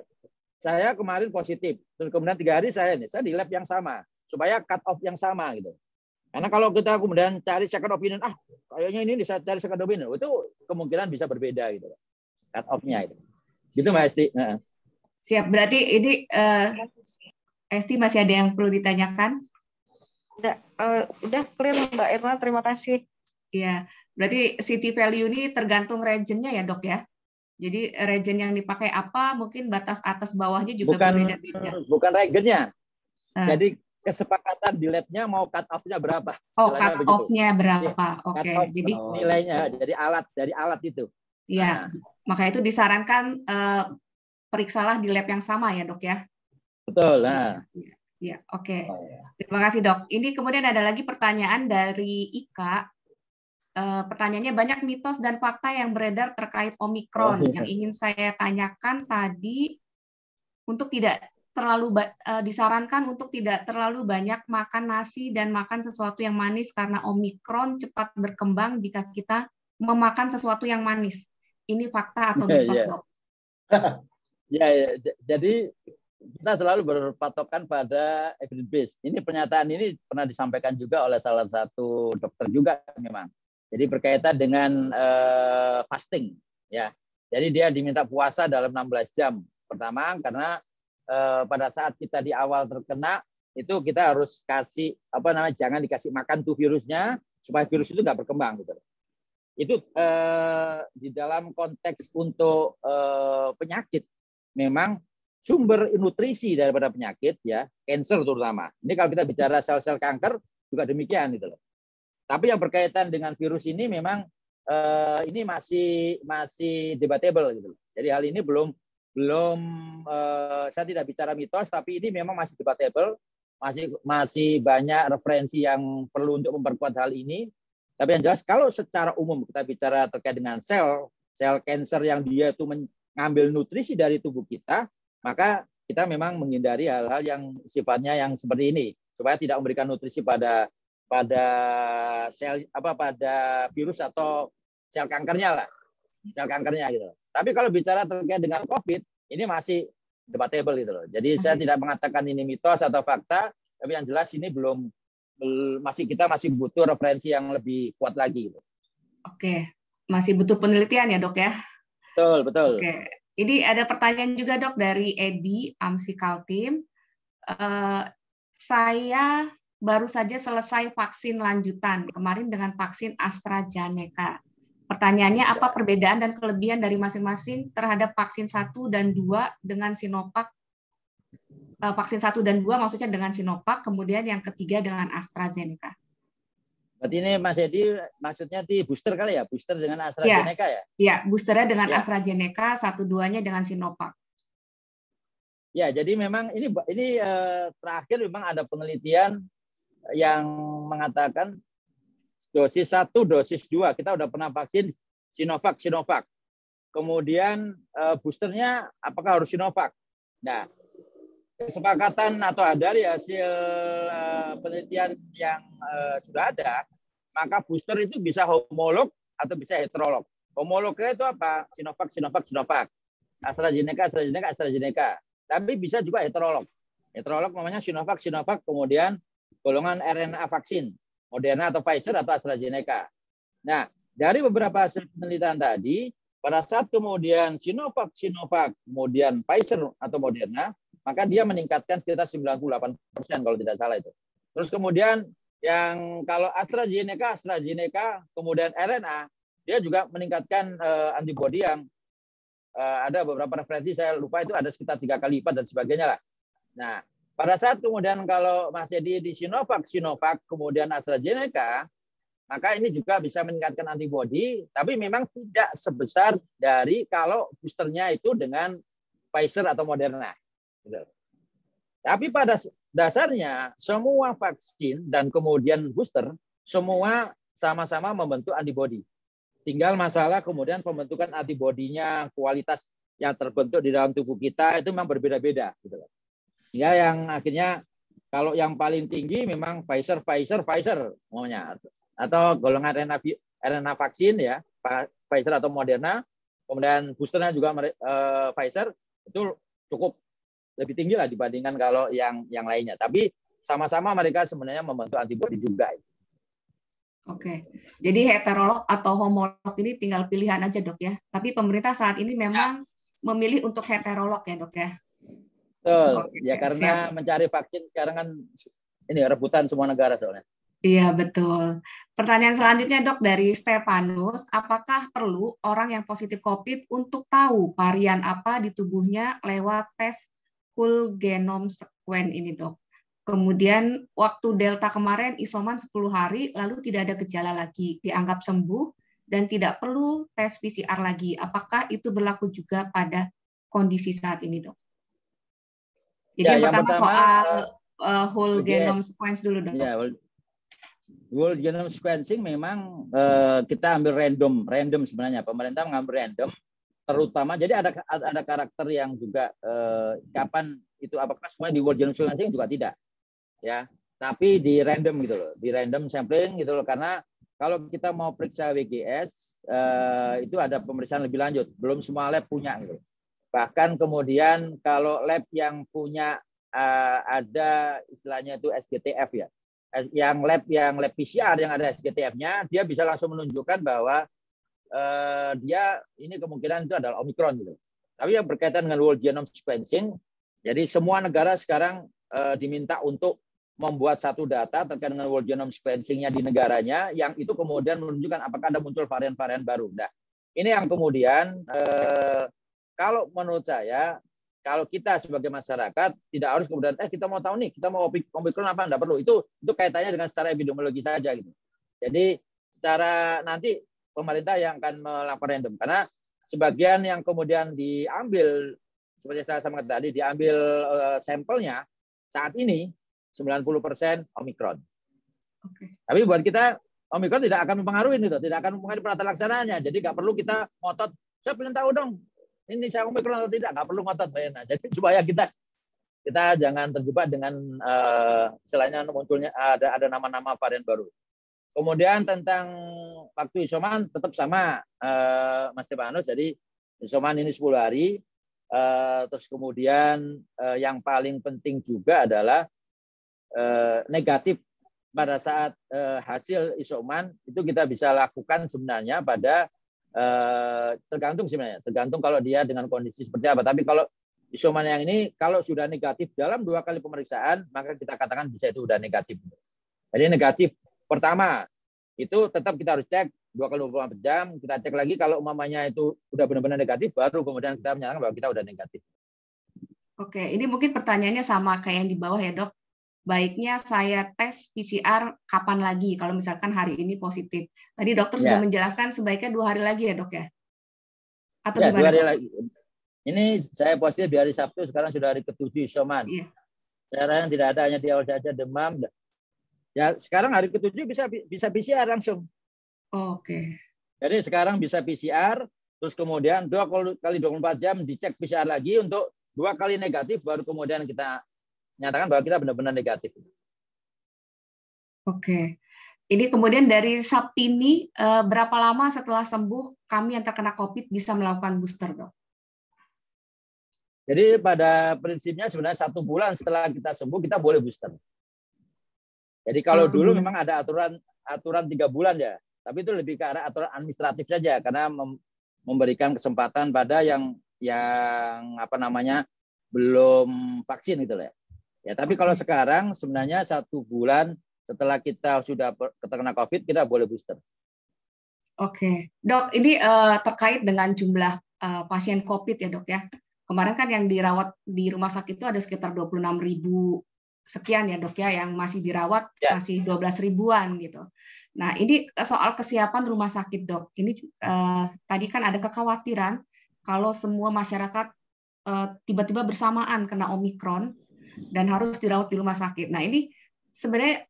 saya kemarin positif, terus kemudian 3 hari saya di lab yang sama, supaya cut off yang sama gitu. Karena kalau kita kemudian cari second opinion, kayaknya ini bisa cari second opinion, itu kemungkinan bisa berbeda gitu. Cut off-nya itu. Gitu Mbak Esti. Siap, berarti ini Esti masih ada yang perlu ditanyakan? Udah clear Mbak Irna, terima kasih. Iya, berarti city value ini tergantung regionnya ya dok ya? Jadi region yang dipakai apa, mungkin batas atas bawahnya juga berbeda-beda. Bukan regionnya. Jadi kesepakatan di labnya mau cut off-nya berapa? Oh, cut off-nya berapa? Oke, jadi nilainya dari alat itu. Iya, maka itu disarankan periksalah di lab yang sama ya dok ya? Betul. Nah. Ya, oke. Terima kasih dok. Ini kemudian ada lagi pertanyaan dari Ika. Pertanyaannya, banyak mitos dan fakta yang beredar terkait Omikron. Yang ingin saya tanyakan tadi, untuk tidak terlalu disarankan untuk tidak terlalu banyak makan nasi dan makan sesuatu yang manis karena Omikron cepat berkembang jika kita memakan sesuatu yang manis. Ini fakta atau mitos dok? Ya, jadi kita selalu berpatokan pada evidence base. Ini pernyataan ini pernah disampaikan juga oleh salah satu dokter juga memang. Jadi berkaitan dengan fasting, ya. Jadi dia diminta puasa dalam 16 jam. Pertama, karena pada saat kita di awal terkena, itu kita harus kasih jangan dikasih makan tuh virusnya supaya virus itu nggak berkembang gitu. Itu di dalam konteks untuk penyakit, memang sumber nutrisi daripada penyakit ya, kanker terutama. Ini kalau kita bicara sel-sel kanker juga demikian gitu loh. Tapi yang berkaitan dengan virus ini memang ini masih debatable gitu. Jadi hal ini belum saya tidak bicara mitos, tapi ini memang masih debatable, masih banyak referensi yang perlu untuk memperkuat hal ini. Tapi yang jelas kalau secara umum kita bicara terkait dengan sel kanker yang dia itu mengambil nutrisi dari tubuh kita, maka kita memang menghindari hal-hal yang sifatnya yang seperti ini supaya tidak memberikan nutrisi pada sel pada virus atau sel kankernya lah, sel kankernya gitu. Tapi kalau bicara terkait dengan COVID, ini masih debatable gitu loh. Jadi saya tidak mengatakan ini mitos atau fakta, tapi yang jelas ini kita masih butuh referensi yang lebih kuat lagi gitu. Oke, masih butuh penelitian ya, Dok ya? Betul. Oke. Ini ada pertanyaan juga, Dok, dari Edi, AMSI Kaltim. Saya baru saja selesai vaksin lanjutan kemarin dengan vaksin AstraZeneca. Pertanyaannya, apa perbedaan dan kelebihan dari masing-masing terhadap vaksin 1 dan 2 dengan Sinovac? Vaksin 1 dan 2 maksudnya dengan Sinovac, kemudian yang ketiga dengan AstraZeneca. Berarti ini Mas Edi maksudnya di booster kali ya? Booster dengan AstraZeneca ya? Iya, boosternya dengan AstraZeneca, 1-2-nya dengan Sinovac. Ya, jadi memang ini terakhir memang ada penelitian yang mengatakan dosis 1, dosis 2 kita udah pernah vaksin Sinovac. Kemudian boosternya apakah harus Sinovac? Nah, kesepakatan atau dari hasil penelitian yang sudah ada, maka booster itu bisa homolog atau bisa heterolog. Homolognya itu apa? Sinovac. AstraZeneca. Tapi bisa juga heterolog. Heterolog namanya Sinovac, kemudian golongan RNA vaksin, Moderna atau Pfizer atau AstraZeneca. Nah, dari beberapa hasil penelitian tadi, pada saat kemudian Sinovac, kemudian Pfizer atau Moderna, maka dia meningkatkan sekitar 98% kalau tidak salah itu. Terus kemudian yang kalau AstraZeneca, kemudian RNA, dia juga meningkatkan antibodi yang ada beberapa referensi, saya lupa itu ada sekitar 3 kali lipat dan sebagainya lah. Nah, pada saat kemudian kalau masih di Sinovac, kemudian AstraZeneca, maka ini juga bisa meningkatkan antibodi, tapi memang tidak sebesar dari kalau boosternya itu dengan Pfizer atau Moderna. Tapi pada dasarnya semua vaksin dan kemudian booster semua sama-sama membentuk antibodi. Tinggal masalah kemudian pembentukan antibodinya, kualitas yang terbentuk di dalam tubuh kita itu memang berbeda-beda. Ya, yang akhirnya kalau yang paling tinggi memang Pfizer maunya, atau golongan RNA vaksin ya, Pfizer atau Moderna, kemudian boosternya juga Pfizer, itu cukup lebih tinggi lah dibandingkan kalau yang lainnya. Tapi sama-sama mereka sebenarnya membentuk antibodi juga. Oke, jadi heterolog atau homolog ini tinggal pilihan aja, Dok ya. Tapi pemerintah saat ini memang memilih untuk heterolog ya, Dok ya. Betul. Ya karena mencari vaksin sekarang kan ini rebutan semua negara soalnya. Iya, betul. Pertanyaan selanjutnya, Dok, dari Stefanus, apakah perlu orang yang positif COVID untuk tahu varian apa di tubuhnya lewat tes whole genome sequence ini, Dok? Kemudian waktu Delta kemarin isoman 10 hari, lalu tidak ada gejala lagi, dianggap sembuh, dan tidak perlu tes PCR lagi. Apakah itu berlaku juga pada kondisi saat ini, Dok? Jadi yang pertama soal whole genome sequence dulu, Dok. Ya, whole genome sequencing memang kita ambil random sebenarnya. Pemerintah mengambil random, terutama jadi ada karakter yang juga kapan itu apakah semua di whole genome sequencing juga tidak. Ya, tapi di random gitu loh, di random sampling gitu loh, karena kalau kita mau periksa WGS itu ada pemeriksaan lebih lanjut, belum semua lab punya gitu. Bahkan kemudian kalau lab yang punya ada istilahnya itu SGTF ya, yang lab PCR yang ada SGTF-nya, dia bisa langsung menunjukkan bahwa dia ini kemungkinan itu adalah Omicron gitu. Tapi yang berkaitan dengan whole genome sequencing, jadi semua negara sekarang diminta untuk membuat satu data terkait dengan whole genome sequencing-nya di negaranya, yang itu kemudian menunjukkan apakah ada muncul varian-varian baru. Nah, ini yang kemudian kalau menurut saya, kalau kita sebagai masyarakat tidak harus kemudian kita mau tahu nih, kita mau Omicron apa, enggak perlu. Itu kaitannya dengan secara epidemiologi saja gitu. Jadi secara nanti pemerintah yang akan melakukan random, karena sebagian yang kemudian diambil seperti saya sampaikan tadi, diambil sampelnya saat ini 90% Omicron. Okay. Tapi buat kita Omicron tidak akan mempengaruhi itu, tidak akan mempengaruhi penata laksanaannya. Jadi nggak perlu kita ngotot. Saya pengen tahu dong, ini saya Omicron atau tidak, nggak perlu ngotot, Mbak Ena. Jadi supaya kita kita jangan terjebak dengan selainnya munculnya ada nama-nama varian baru. Kemudian tentang waktu isoman tetap sama Mas Stefanus, jadi isoman ini 10 hari. Terus kemudian yang paling penting juga adalah negatif pada saat hasil isoman itu kita bisa lakukan sebenarnya pada tergantung kalau dia dengan kondisi seperti apa. Tapi kalau isoman yang ini kalau sudah negatif dalam 2 kali pemeriksaan, maka kita katakan bisa itu sudah negatif. Jadi negatif pertama itu tetap kita harus cek 2 kali 24 jam, kita cek lagi kalau umpamanya itu sudah benar-benar negatif, baru kemudian kita menyatakan bahwa kita sudah negatif. Oke, ini mungkin pertanyaannya sama kayak yang di bawah ya, Dok. Baiknya saya tes PCR kapan lagi kalau misalkan hari ini positif? Tadi dokter sudah menjelaskan sebaiknya 2 hari lagi ya, Dok ya? Atau ya, gimana? 2 hari lagi. Ini saya positif di hari Sabtu, sekarang sudah hari ke-7 isoman. Iya. Saya yang tidak ada, hanya di awal saja demam. Ya, sekarang hari ke-7 bisa PCR langsung. Oke. Jadi sekarang bisa PCR, terus kemudian 2 kali 24 jam dicek PCR lagi untuk 2 kali negatif, baru kemudian kita nyatakan bahwa kita benar-benar negatif. Oke. Ini kemudian dari Saptini, berapa lama setelah sembuh kami yang terkena COVID bisa melakukan booster, Dok? Jadi pada prinsipnya sebenarnya 1 bulan setelah kita sembuh kita boleh booster. Jadi kalau dulu memang ada aturan 3 bulan ya, tapi itu lebih ke arah aturan administratif saja karena memberikan kesempatan pada yang belum vaksin gitu ya. Ya, tapi kalau sekarang sebenarnya 1 bulan setelah kita sudah terkena COVID kita boleh booster. Oke, Dok, ini terkait dengan jumlah pasien COVID ya, Dok ya. Kemarin kan yang dirawat di rumah sakit itu ada sekitar 26.000 sekian ya, Dok ya, yang masih dirawat masih 12 ribuan gitu. Nah, ini soal kesiapan rumah sakit, Dok. Ini tadi kan ada kekhawatiran kalau semua masyarakat tiba-tiba bersamaan kena Omikron dan harus dirawat di rumah sakit. Nah, ini sebenarnya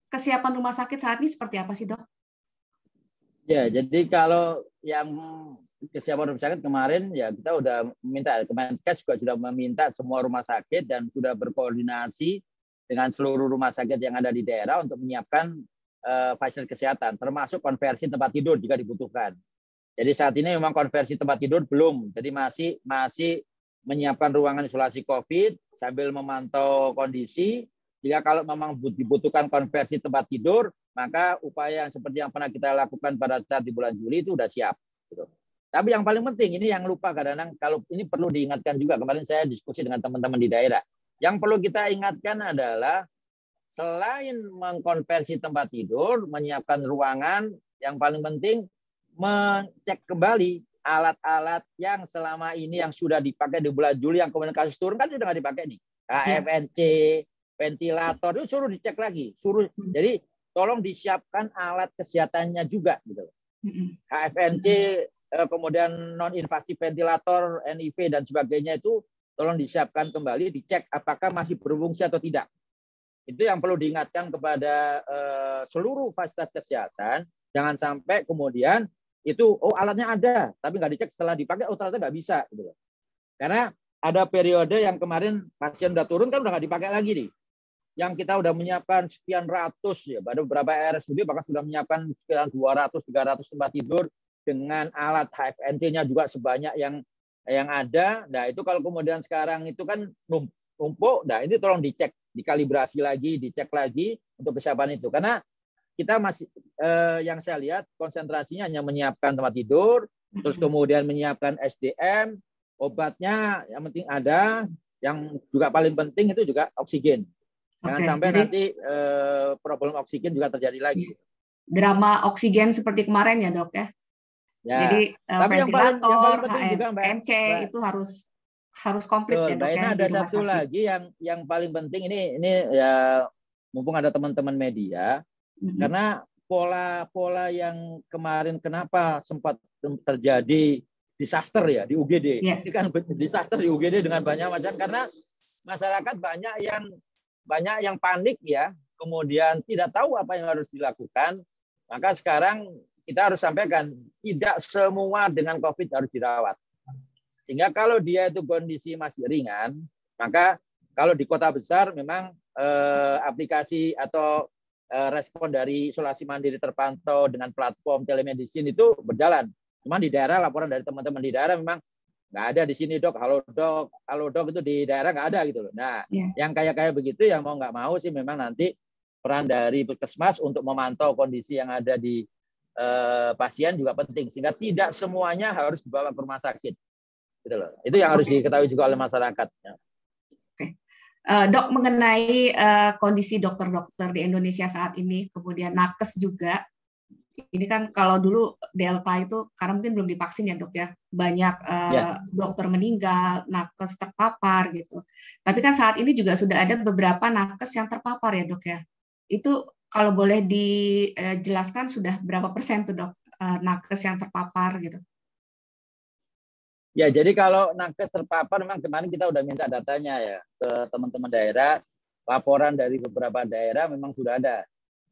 kesiapan rumah sakit saat ini seperti apa sih, Dok? Ya, jadi kalau yang kesiapan rumah sakit kemarin ya kita udah meminta, Kemenkes juga sudah meminta semua rumah sakit dan sudah berkoordinasi dengan seluruh rumah sakit yang ada di daerah untuk menyiapkan fasilitas kesehatan, termasuk konversi tempat tidur jika dibutuhkan. Jadi saat ini memang konversi tempat tidur belum, jadi masih menyiapkan ruangan isolasi COVID sambil memantau kondisi. Jika kalau memang dibutuhkan konversi tempat tidur, maka upaya yang seperti yang pernah kita lakukan pada saat di bulan Juli itu sudah siap. Gitu. Tapi yang paling penting, ini yang lupa kadang-kadang, kalau ini perlu diingatkan juga, kemarin saya diskusi dengan teman-teman di daerah. Yang perlu kita ingatkan adalah, selain mengkonversi tempat tidur, menyiapkan ruangan, yang paling penting, mengecek kembali alat-alat yang selama ini yang sudah dipakai di bulan Juli, yang kemudian kasus turun, kan sudah nggak dipakai nih. HFNC, ventilator, itu suruh dicek lagi. Jadi tolong disiapkan alat kesehatannya juga. Gitu. HFNC, kemudian non-invasif ventilator, NIV dan sebagainya itu tolong disiapkan kembali, dicek apakah masih berfungsi atau tidak. Itu yang perlu diingatkan kepada seluruh fasilitas kesehatan. Jangan sampai kemudian itu alatnya ada, tapi nggak dicek setelah dipakai, ternyata nggak bisa. Gitu. Karena ada periode yang kemarin pasien udah turun kan udah nggak dipakai lagi nih. Yang kita udah menyiapkan sekian ratus ya, pada beberapa RSUD bahkan sudah menyiapkan sekian 200-300 tempat tidur dengan alat HFNC-nya juga sebanyak yang ada. Nah, itu kalau kemudian sekarang itu kan numpuk, nah ini tolong dicek, dikalibrasi lagi, dicek lagi untuk kesiapan itu. Karena kita masih yang saya lihat konsentrasinya hanya menyiapkan tempat tidur, terus kemudian menyiapkan SDM, obatnya yang penting ada, yang juga paling penting itu juga oksigen. Jangan sampai nanti problem oksigen juga terjadi lagi. Drama oksigen seperti kemarin ya, Dok ya. Ya. Jadi ventilator, HFNC itu harus komplit ya, Dok ya. Ini ada satu lagi yang paling penting, ini ya mumpung ada teman-teman media, karena pola yang kemarin kenapa sempat terjadi disaster ya di UGD. Ini kan disaster di UGD dengan banyak macam, karena masyarakat banyak yang panik ya, kemudian tidak tahu apa yang harus dilakukan. Maka sekarang kita harus sampaikan, tidak semua dengan COVID harus dirawat. Sehingga kalau dia itu kondisi masih ringan, maka Kalau di kota besar memang aplikasi atau respon dari isolasi mandiri terpantau dengan platform telemedicine itu berjalan. Cuman di daerah, laporan dari teman-teman di daerah memang nggak ada di sini dok, halo dok itu di daerah nggak ada gitu loh. Nah, yang kayak begitu yang mau nggak mau sih memang nanti peran dari puskesmas untuk memantau kondisi yang ada di pasien juga penting, sehingga tidak semuanya harus dibawa ke rumah sakit. Gitu loh. Itu yang harus diketahui juga oleh masyarakat. Dok, mengenai kondisi dokter-dokter di Indonesia saat ini, kemudian nakes juga, ini kan kalau dulu Delta itu karena mungkin belum divaksin ya dok ya, banyak dokter meninggal, nakes terpapar gitu. Tapi kan saat ini juga sudah ada beberapa nakes yang terpapar ya dok ya. Itu kalau boleh dijelaskan sudah berapa persen tuh dok nakes yang terpapar gitu? Ya, jadi kalau nakes terpapar memang kemarin kita udah minta datanya ya ke teman-teman daerah. Laporan dari beberapa daerah memang sudah ada.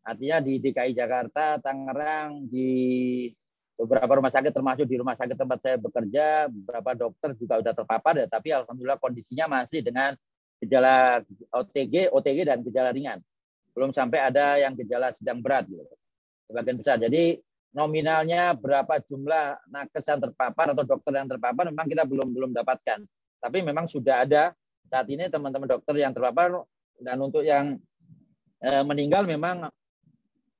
Artinya di DKI Jakarta, Tangerang, di beberapa rumah sakit termasuk di rumah sakit tempat saya bekerja, beberapa dokter juga sudah terpapar ya, tapi alhamdulillah kondisinya masih dengan gejala OTG dan gejala ringan. Belum sampai ada yang gejala sedang berat gitu. Sebagian besar. Jadi nominalnya berapa jumlah nakes yang terpapar atau dokter yang terpapar memang kita belum dapatkan. Tapi memang sudah ada saat ini teman-teman dokter yang terpapar, dan untuk yang meninggal memang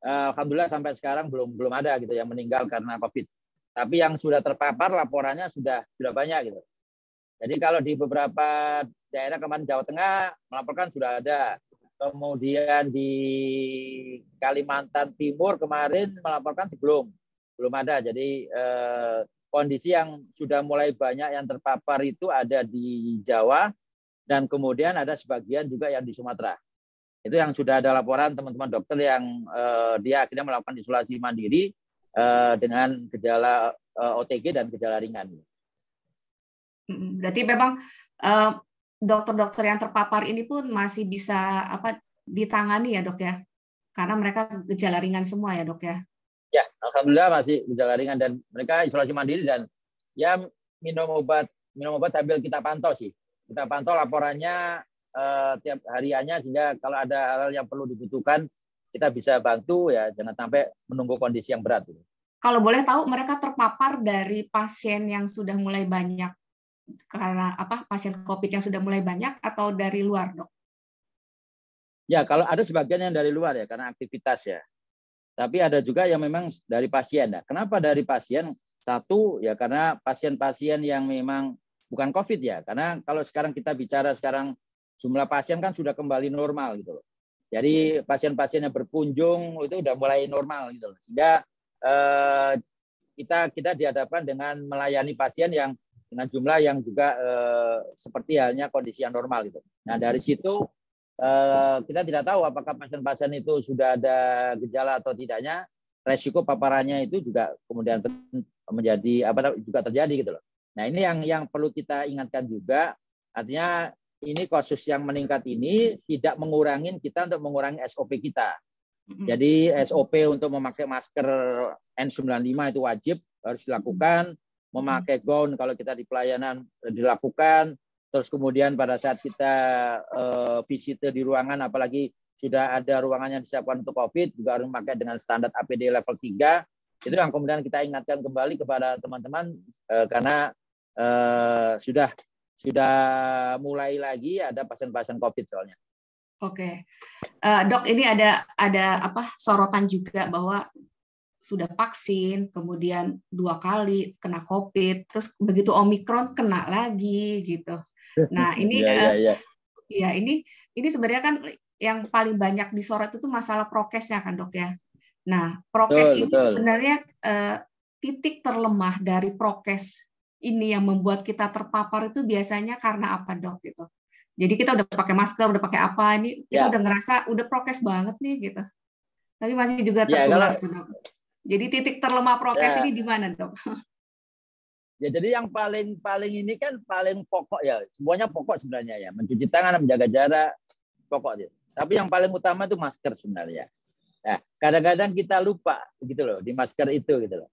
alhamdulillah sampai sekarang belum ada gitu yang meninggal karena COVID. Tapi yang sudah terpapar laporannya sudah banyak gitu. Jadi kalau di beberapa daerah kemarin Jawa Tengah melaporkan sudah ada. Kemudian di Kalimantan Timur kemarin melaporkan belum ada. Jadi kondisi yang sudah mulai banyak yang terpapar itu ada di Jawa, dan kemudian ada sebagian juga yang di Sumatera. Itu yang sudah ada laporan teman-teman dokter yang dia akhirnya melakukan isolasi mandiri dengan gejala OTG dan gejala ringan. Berarti memang dokter-dokter yang terpapar ini pun masih bisa ditangani ya dok ya, karena mereka gejala ringan semua ya dok ya. Ya, alhamdulillah masih gejala ringan dan mereka isolasi mandiri dan ya minum obat sambil kita pantau sih. Kita pantau laporannya tiap hariannya, sehingga kalau ada hal yang perlu dibutuhkan kita bisa bantu ya, jangan sampai menunggu kondisi yang berat. Kalau boleh tahu mereka terpapar dari pasien yang sudah mulai banyak karena pasien COVID yang sudah mulai banyak atau dari luar dok? Ya, kalau ada sebagian yang dari luar ya karena aktivitas ya. Tapi ada juga yang memang dari pasien. Nah, kenapa dari pasien? Satu ya karena pasien-pasien yang memang bukan COVID ya. Karena kalau sekarang kita bicara sekarang jumlah pasien kan sudah kembali normal gitu loh. Jadi pasien-pasien yang berkunjung itu udah mulai normal gitu loh. Sehingga kita dihadapkan dengan melayani pasien yang dengan jumlah yang juga seperti halnya kondisi yang normal gitu. Nah, dari situ kita tidak tahu apakah pasien-pasien itu sudah ada gejala atau tidaknya, resiko paparannya itu juga kemudian menjadi juga terjadi gitu loh. Nah, ini yang perlu kita ingatkan juga, artinya ini kasus yang meningkat ini tidak mengurangi kita untuk mengurangi SOP kita. Jadi SOP untuk memakai masker N95 itu wajib harus dilakukan, memakai gaun kalau kita di pelayanan dilakukan. Terus kemudian pada saat kita visit di ruangan, apalagi sudah ada ruangan yang disiapkan untuk COVID, juga harus memakai dengan standar APD level 3. Itu yang kemudian kita ingatkan kembali kepada teman-teman karena sudah mulai lagi ada pasien-pasien COVID soalnya. Oke, dok, ini ada sorotan juga bahwa sudah vaksin, kemudian 2 kali kena COVID, terus begitu Omikron kena lagi gitu. Nah ini ini sebenarnya kan yang paling banyak disorot itu masalah prokesnya kan dok ya. Nah prokes ini sebenarnya titik terlemah dari prokes ini yang membuat kita terpapar itu biasanya karena apa dok gitu? Jadi kita udah pakai masker, udah pakai apa, ini kita udah ngerasa udah prokes banget nih gitu. Tapi masih juga tertular. Jadi titik terlemah prokes ini di mana dok? Ya, jadi yang paling ini kan paling pokok ya, semuanya pokok sebenarnya ya, mencuci tangan, menjaga jarak, pokok ya. Tapi yang paling utama itu masker sebenarnya. Nah, kadang-kadang kita lupa gitu loh di masker itu gitu loh.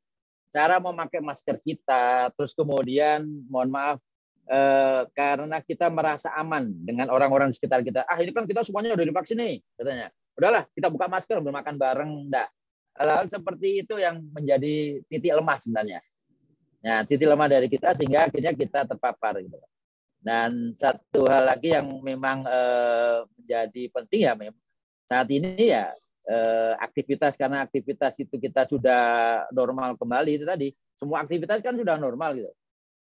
Cara memakai masker kita, terus kemudian mohon maaf karena kita merasa aman dengan orang-orang di sekitar kita. Ah, ini kan kita semuanya udah divaksin nih, katanya. Udahlah, kita buka masker, bermakan bareng, enggak. Hal-hal seperti itu yang menjadi titik lemah sebenarnya. Nah, titik lemah dari kita sehingga akhirnya kita terpapar gitu. Dan satu hal lagi yang memang menjadi penting ya, saat ini ya aktivitas, karena aktivitas itu kita sudah normal kembali itu tadi. Semua aktivitas kan sudah normal gitu.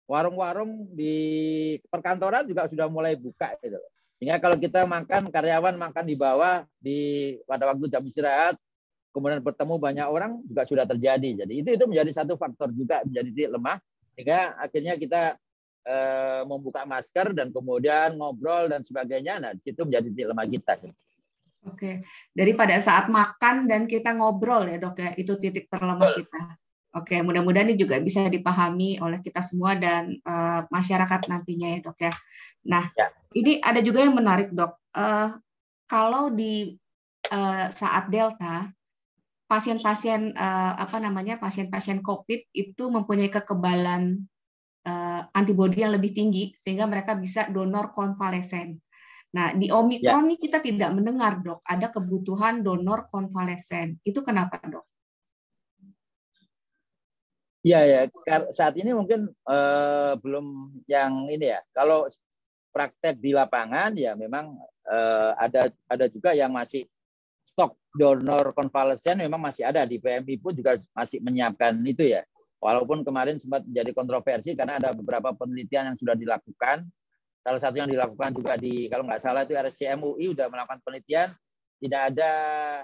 Warung-warung di perkantoran juga sudah mulai buka gitu. Sehingga kalau kita makan, karyawan makan di bawah pada waktu jam istirahat, kemudian bertemu banyak orang juga sudah terjadi. Jadi itu menjadi satu faktor juga menjadi titik lemah, sehingga akhirnya kita membuka masker dan kemudian ngobrol dan sebagainya. Nah, di situ menjadi titik lemah kita. Oke, dari pada saat makan dan kita ngobrol ya dok ya, itu titik terlemah kita. Oke, mudah-mudahan ini juga bisa dipahami oleh kita semua dan masyarakat nantinya ya dok ya. Nah, ini ada juga yang menarik dok. Kalau di saat Delta, pasien-pasien pasien-pasien COVID itu mempunyai kekebalan antibodi yang lebih tinggi sehingga mereka bisa donor konvalesen. Nah, di Omikron ini kita tidak mendengar, dok, ada kebutuhan donor konvalesen. Itu kenapa, dok? Ya, saat ini mungkin belum yang ini ya. Kalau praktek di lapangan ya memang ada juga yang masih stok donor konvalesen memang masih ada. Di PMI pun juga masih menyiapkan itu ya. Walaupun kemarin sempat menjadi kontroversi karena ada beberapa penelitian yang sudah dilakukan. Salah satu yang dilakukan juga kalau nggak salah itu RSCM UI sudah melakukan penelitian, tidak ada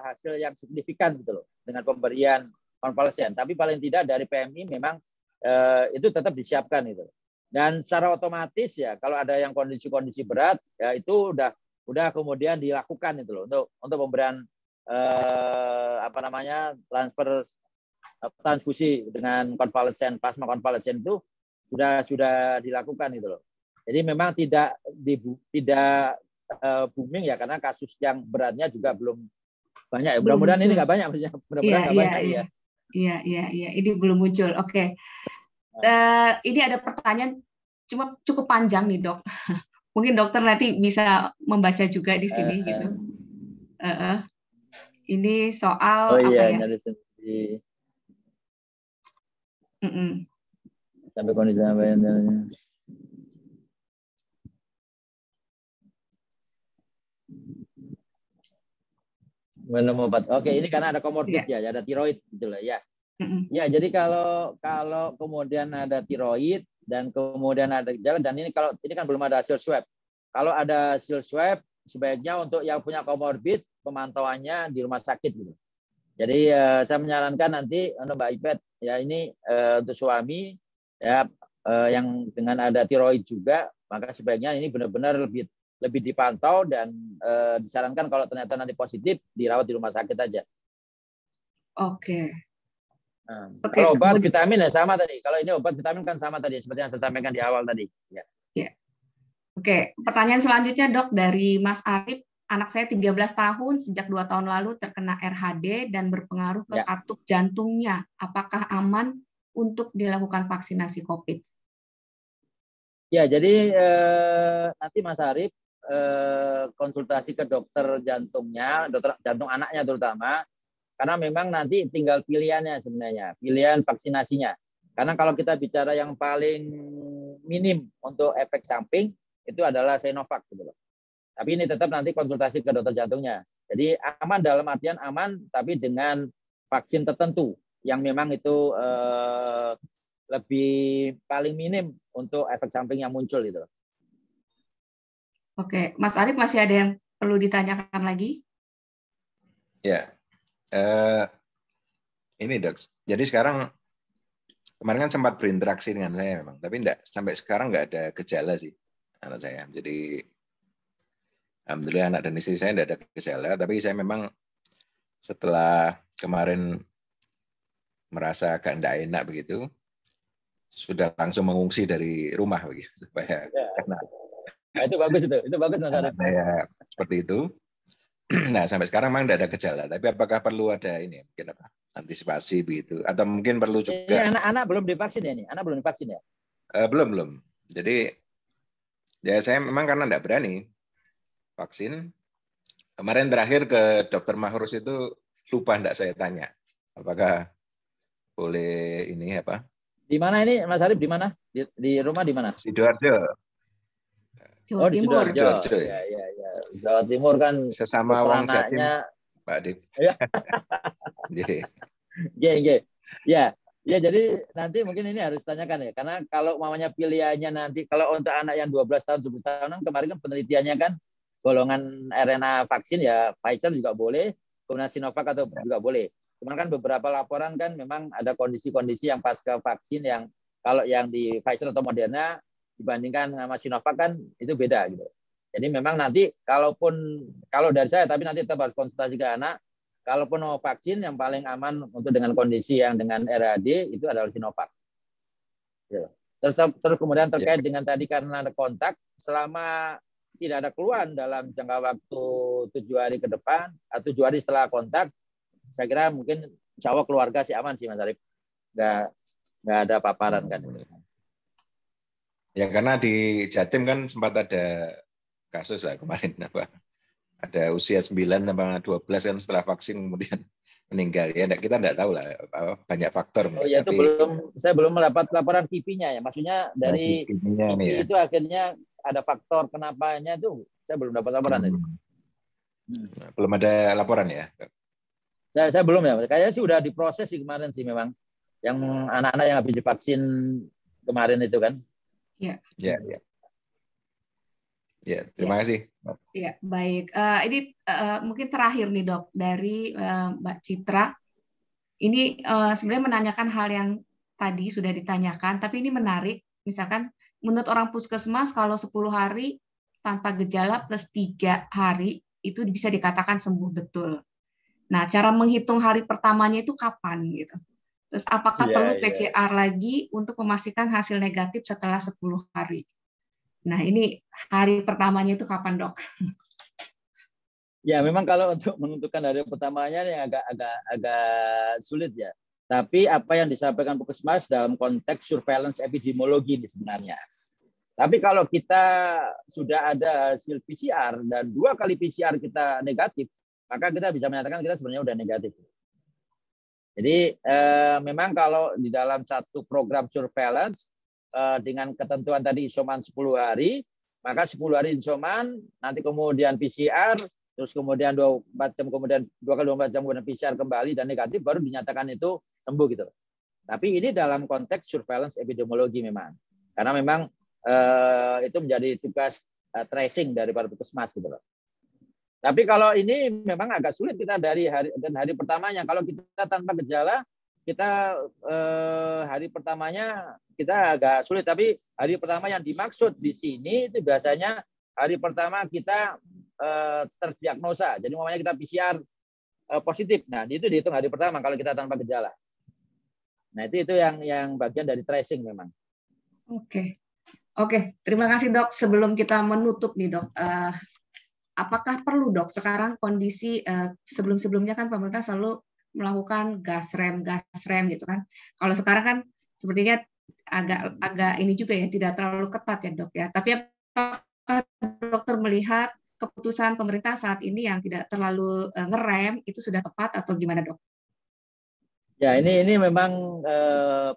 hasil yang signifikan gitu loh dengan pemberian konvalesen. Tapi paling tidak dari PMI memang itu tetap disiapkan itu. Dan secara otomatis ya kalau ada yang kondisi-kondisi berat ya itu udah kemudian dilakukan itu loh untuk pemberian transfusi dengan konvalesen, plasma konvalesen itu sudah dilakukan itu loh. Jadi memang tidak booming ya karena kasus yang beratnya juga belum banyak ya. Mudah-mudahan ini nggak banyak. Iya. Ini belum muncul. Oke. Ini ada pertanyaan cuma cukup panjang nih dok. Mungkin dokter nanti bisa membaca juga di sini gitu. Ini soal nyari sendiri. Sampai kondisi apa yang minum obat. Oke, ini karena ada komorbid ya, ada tiroid gitu loh ya. Ya, jadi kalau kemudian ada tiroid dan kemudian ada gejala dan ini kan belum ada hasil swab. Kalau ada hasil swab sebaiknya untuk yang punya komorbid pemantauannya di rumah sakit gitu. Jadi saya menyarankan nanti untuk Mbak Ipet ya ini untuk suami ya yang dengan ada tiroid juga maka sebaiknya ini benar-benar lebih dipantau dan disarankan kalau ternyata nanti positif dirawat di rumah sakit aja. Oke. Nah, kalau obat vitamin ya sama tadi. Kalau ini obat vitamin kan sama tadi seperti yang saya sampaikan di awal tadi. Ya. Oke, pertanyaan selanjutnya dok dari Mas Arif. Anak saya 13 tahun sejak 2 tahun lalu terkena RHD dan berpengaruh ke katup jantungnya. Apakah aman untuk dilakukan vaksinasi COVID? Ya, jadi nanti Mas Arif konsultasi ke dokter jantungnya, dokter jantung anaknya terutama, karena memang nanti tinggal pilihannya sebenarnya, pilihan vaksinasinya. Karena kalau kita bicara yang paling minim untuk efek samping itu adalah Sinovac gitu loh. Tapi ini tetap nanti konsultasi ke dokter jantungnya. Jadi aman dalam artian aman, tapi dengan vaksin tertentu yang memang itu lebih paling minim untuk efek samping yang muncul itu. Oke, Mas Arif masih ada yang perlu ditanyakan lagi? Ya, ini dok. Jadi sekarang kemarin kan sempat berinteraksi dengan saya memang, tapi sampai sekarang nggak ada gejala sih anak saya. Jadi alhamdulillah anak dan istri saya tidak ada gejala, tapi saya memang setelah kemarin merasa agak tidak enak begitu, sudah langsung mengungsi dari rumah begitu supaya karena itu bagus Mas Arif. Ya, seperti itu. Nah sampai sekarang memang tidak ada gejala, tapi apakah perlu ada ini mungkin apa antisipasi begitu, atau mungkin perlu juga? Ini anak belum divaksin ya nih, anak belum divaksin ya? Belum. Jadi Ya saya memang karena enggak berani vaksin. Kemarin terakhir ke Dokter Mahrus itu lupa enggak saya tanya. Apakah boleh ini apa? Di mana ini Mas Arif, di mana? Di rumah di mana? Sidoarjo. Jawa Di Timur. Sidoarjo. Ya. Jawa Timur kan Sesama wong Jatim, Pak Adip. Ya. Nggih. Ya, jadi nanti mungkin ini harus tanyakan ya, karena kalau mamanya pilihannya nanti, kalau untuk anak yang 12 tahun, 17 tahunan, kemarin kan penelitiannya kan golongan RNA vaksin ya, Pfizer juga boleh, kemudian Sinovac atau juga boleh. Cuman kan beberapa laporan kan memang ada kondisi-kondisi yang pasca vaksin yang kalau yang di Pfizer atau Moderna dibandingkan sama Sinovac kan itu beda gitu. Jadi memang nanti kalau dari saya, tapi nanti tetap harus konsultasi ke anak. Kalaupun mau vaksin, yang paling aman untuk dengan kondisi yang dengan RAD itu adalah Sinovac. Terus kemudian terkait dengan tadi karena ada kontak, selama tidak ada keluhan dalam jangka waktu 7 hari ke depan, 7 hari setelah kontak, saya kira mungkin insya Allah keluarga sih aman sih Mas Arif. Nggak ada paparan kan. Ya karena di Jatim kan sempat ada kasus lah kemarin apa? Ada usia 9 sama 12 kan setelah vaksin kemudian meninggal. Ya kita enggak tahu lah, banyak faktor. Oh ya, tapi saya belum mendapat laporan KIPI-nya ya. Maksudnya dari KIPI itu akhirnya ada faktor kenapanya itu saya belum dapat laporan tadi. Belum ada laporan ya? Saya belum ya. Kayaknya sih udah diproses sih kemarin sih memang. Yang anak-anak yang habis divaksin kemarin itu kan. Iya. Ya, terima kasih. Ya, baik. Ini mungkin terakhir nih dok dari Mbak Citra. Ini sebenarnya menanyakan hal yang tadi sudah ditanyakan, tapi ini menarik. Misalkan menurut orang puskesmas kalau 10 hari tanpa gejala plus 3 hari itu bisa dikatakan sembuh betul. Nah, cara menghitung hari pertamanya itu kapan gitu? Terus apakah perlu PCR lagi untuk memastikan hasil negatif setelah 10 hari? Nah, ini hari pertamanya itu kapan, Dok? Ya, memang kalau untuk menentukan hari pertamanya yang agak sulit ya. Tapi apa yang disampaikan Puskesmas dalam konteks surveillance epidemiologi ini sebenarnya. Tapi kalau kita sudah ada hasil PCR dan 2 kali PCR kita negatif, maka kita bisa menyatakan kita sebenarnya sudah negatif. Jadi memang kalau di dalam satu program surveillance dengan ketentuan tadi isoman 10 hari, maka 10 hari isoman, nanti kemudian PCR, terus kemudian 24 jam kemudian 2 kali 24 jam kemudian PCR kembali dan negatif, baru dinyatakan itu sembuh gitu. Tapi ini dalam konteks surveillance epidemiologi memang, karena memang itu menjadi tugas tracing dari para puskesmas gitu loh. Tapi kalau ini memang agak sulit kita dari hari pertamanya. Kalau kita tanpa gejala, kita hari pertamanya kita agak sulit, tapi hari pertama yang dimaksud di sini itu biasanya hari pertama kita terdiagnosa. Jadi namanya kita PCR positif. Nah, itu dihitung hari pertama kalau kita tanpa gejala. Nah, itu yang bagian dari tracing memang. Oke, terima kasih Dok. Sebelum kita menutup nih Dok, apakah perlu Dok sekarang kondisi sebelum-sebelumnya kan pemerintah selalu melakukan gas rem gitu kan. Kalau sekarang kan sepertinya agak ini juga ya, tidak terlalu ketat ya Dok ya. Tapi apakah dokter melihat keputusan pemerintah saat ini yang tidak terlalu ngerem itu sudah tepat atau gimana Dok? Ya, ini memang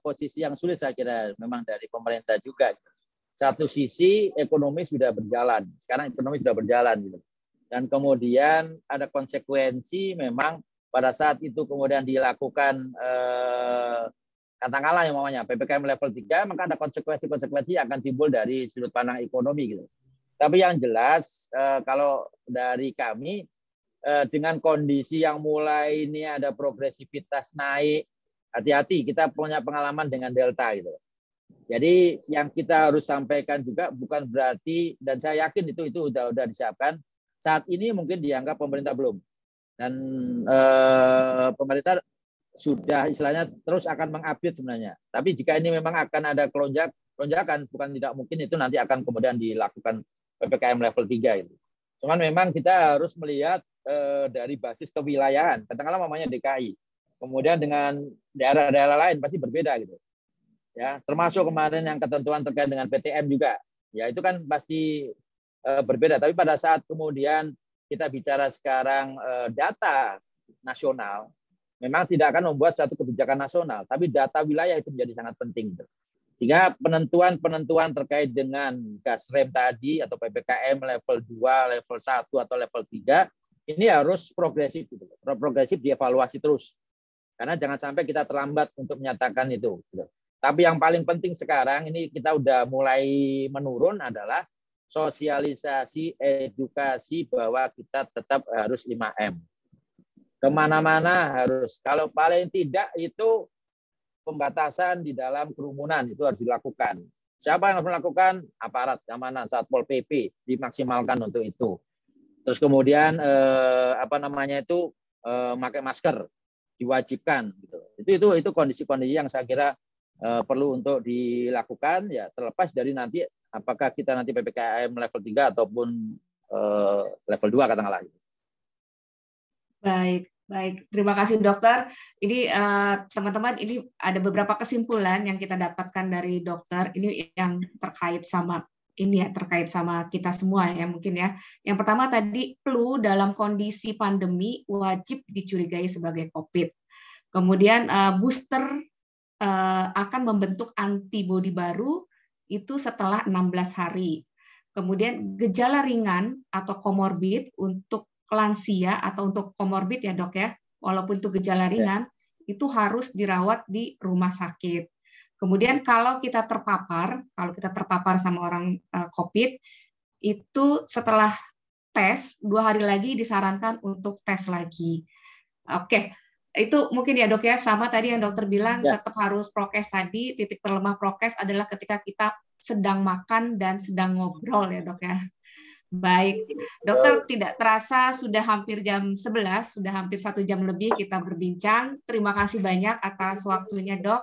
posisi yang sulit saya kira memang dari pemerintah juga. Satu sisi ekonomi sudah berjalan, sekarang ekonomi sudah berjalan gitu. Dan kemudian ada konsekuensi memang pada saat itu kemudian dilakukan katakanlah yang namanya PPKM level 3, maka ada konsekuensi yang akan timbul dari sudut pandang ekonomi gitu. Tapi yang jelas kalau dari kami dengan kondisi yang mulai ini ada progresivitas naik, hati-hati, kita punya pengalaman dengan Delta gitu. Jadi yang kita harus sampaikan juga bukan berarti, dan saya yakin itu sudah disiapkan. Saat ini mungkin dianggap pemerintah belum, dan pemerintah sudah istilahnya terus akan mengupdate sebenarnya. Tapi jika ini memang akan ada lonjakan, bukan tidak mungkin itu nanti akan kemudian dilakukan PPKM level 3 itu. Cuman memang kita harus melihat dari basis kewilayahan, katakanlah namanya DKI, kemudian dengan daerah-daerah lain pasti berbeda gitu. Ya, termasuk kemarin yang ketentuan terkait dengan PTM juga. ya itu kan pasti berbeda. Tapi pada saat kemudian kita bicara sekarang data nasional, memang tidak akan membuat satu kebijakan nasional, tapi data wilayah itu menjadi sangat penting. Sehingga penentuan terkait dengan gas rem tadi atau PPKM level 2, level 1 atau level 3 ini harus progresif, progresif dievaluasi terus. Karena jangan sampai kita terlambat untuk menyatakan itu. Tapi yang paling penting sekarang ini kita udah mulai menurun adalah sosialisasi, edukasi bahwa kita tetap harus 5M. Kemana-mana harus. Kalau paling tidak itu pembatasan di dalam kerumunan itu harus dilakukan. Siapa yang harus melakukan? Aparat keamanan, Satpol PP dimaksimalkan untuk itu. Terus kemudian pakai masker diwajibkan gitu. Itu kondisi-kondisi yang saya kira perlu untuk dilakukan ya, terlepas dari nanti apakah kita nanti PPKM level 3 ataupun level 2 katakanlah. Baik. Terima kasih dokter. Ini teman-teman, ini ada beberapa kesimpulan yang kita dapatkan dari dokter. Ini yang terkait sama kita semua ya mungkin ya. Yang pertama tadi, flu dalam kondisi pandemi wajib dicurigai sebagai COVID. Kemudian booster akan membentuk antibodi baru itu setelah 16 hari. Kemudian gejala ringan atau komorbid untuk lansia atau untuk komorbid ya dok ya, walaupun itu gejala ringan, itu harus dirawat di rumah sakit. Kemudian kalau kita terpapar sama orang COVID, itu setelah tes 2 hari lagi disarankan untuk tes lagi. Oke, itu mungkin ya dok ya, sama tadi yang dokter bilang tetap harus prokes tadi. Titik terlemah prokes adalah ketika kita sedang makan dan sedang ngobrol ya dok ya. Baik, dokter, tidak terasa sudah hampir jam 11, sudah hampir 1 jam lebih kita berbincang. Terima kasih banyak atas waktunya dok.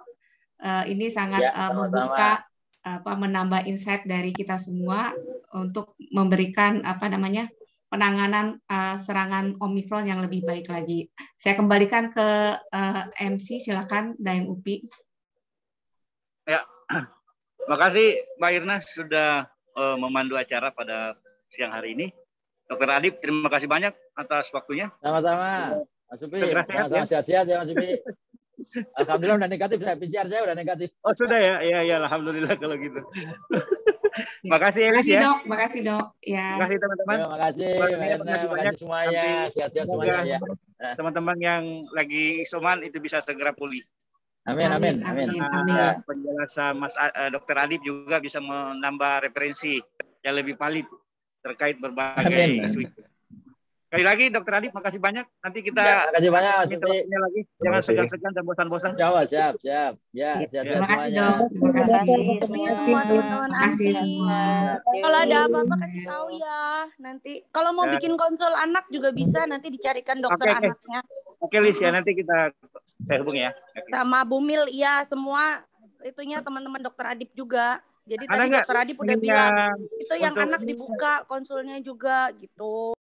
Ini sangat membuka, menambah insight dari kita semua untuk memberikan penanganan serangan Omikron yang lebih baik lagi. Saya kembalikan ke MC, silakan Dayang Upi. Ya, makasih Mbak Irna sudah memandu acara pada siang hari ini. Dr. Adip, terima kasih banyak atas waktunya. Sama-sama, Mas Upi. Sama-sama sehat-sehat ya Mas Upi. Alhamdulillah udah negatif, PCR saya udah negatif. Oh sudah ya, ya alhamdulillah kalau gitu. Makasih Elis ya. Makasih dok. Ya. Makasih teman-teman. Makasih makasih semuanya. Sehat-sehat semuanya ya. Teman-teman yang lagi isoman itu bisa segera pulih. Amin. Penjelasan Mas Dr. Adip juga bisa menambah referensi yang lebih valid terkait berbagai isu. Sekali lagi Dr. Adip, makasih banyak. Nanti kita makasih banyak lagi. Jangan segan-segan dan bosan-bosan. Siap. Ya, terima kasih dok. Terima kasih semua teman-teman. Terima kasih semua. Kalau ada apa-apa kasih tahu ya. Nanti kalau mau bikin konsul anak juga bisa, nanti dicarikan dokter anaknya. Oke Lis ya, nanti saya hubungi ya. Sama Bumil ya, semua itunya teman-teman Dokter Adip juga. Jadi tadi Dokter Adip udah bilang itu yang anak dibuka konsulnya juga gitu.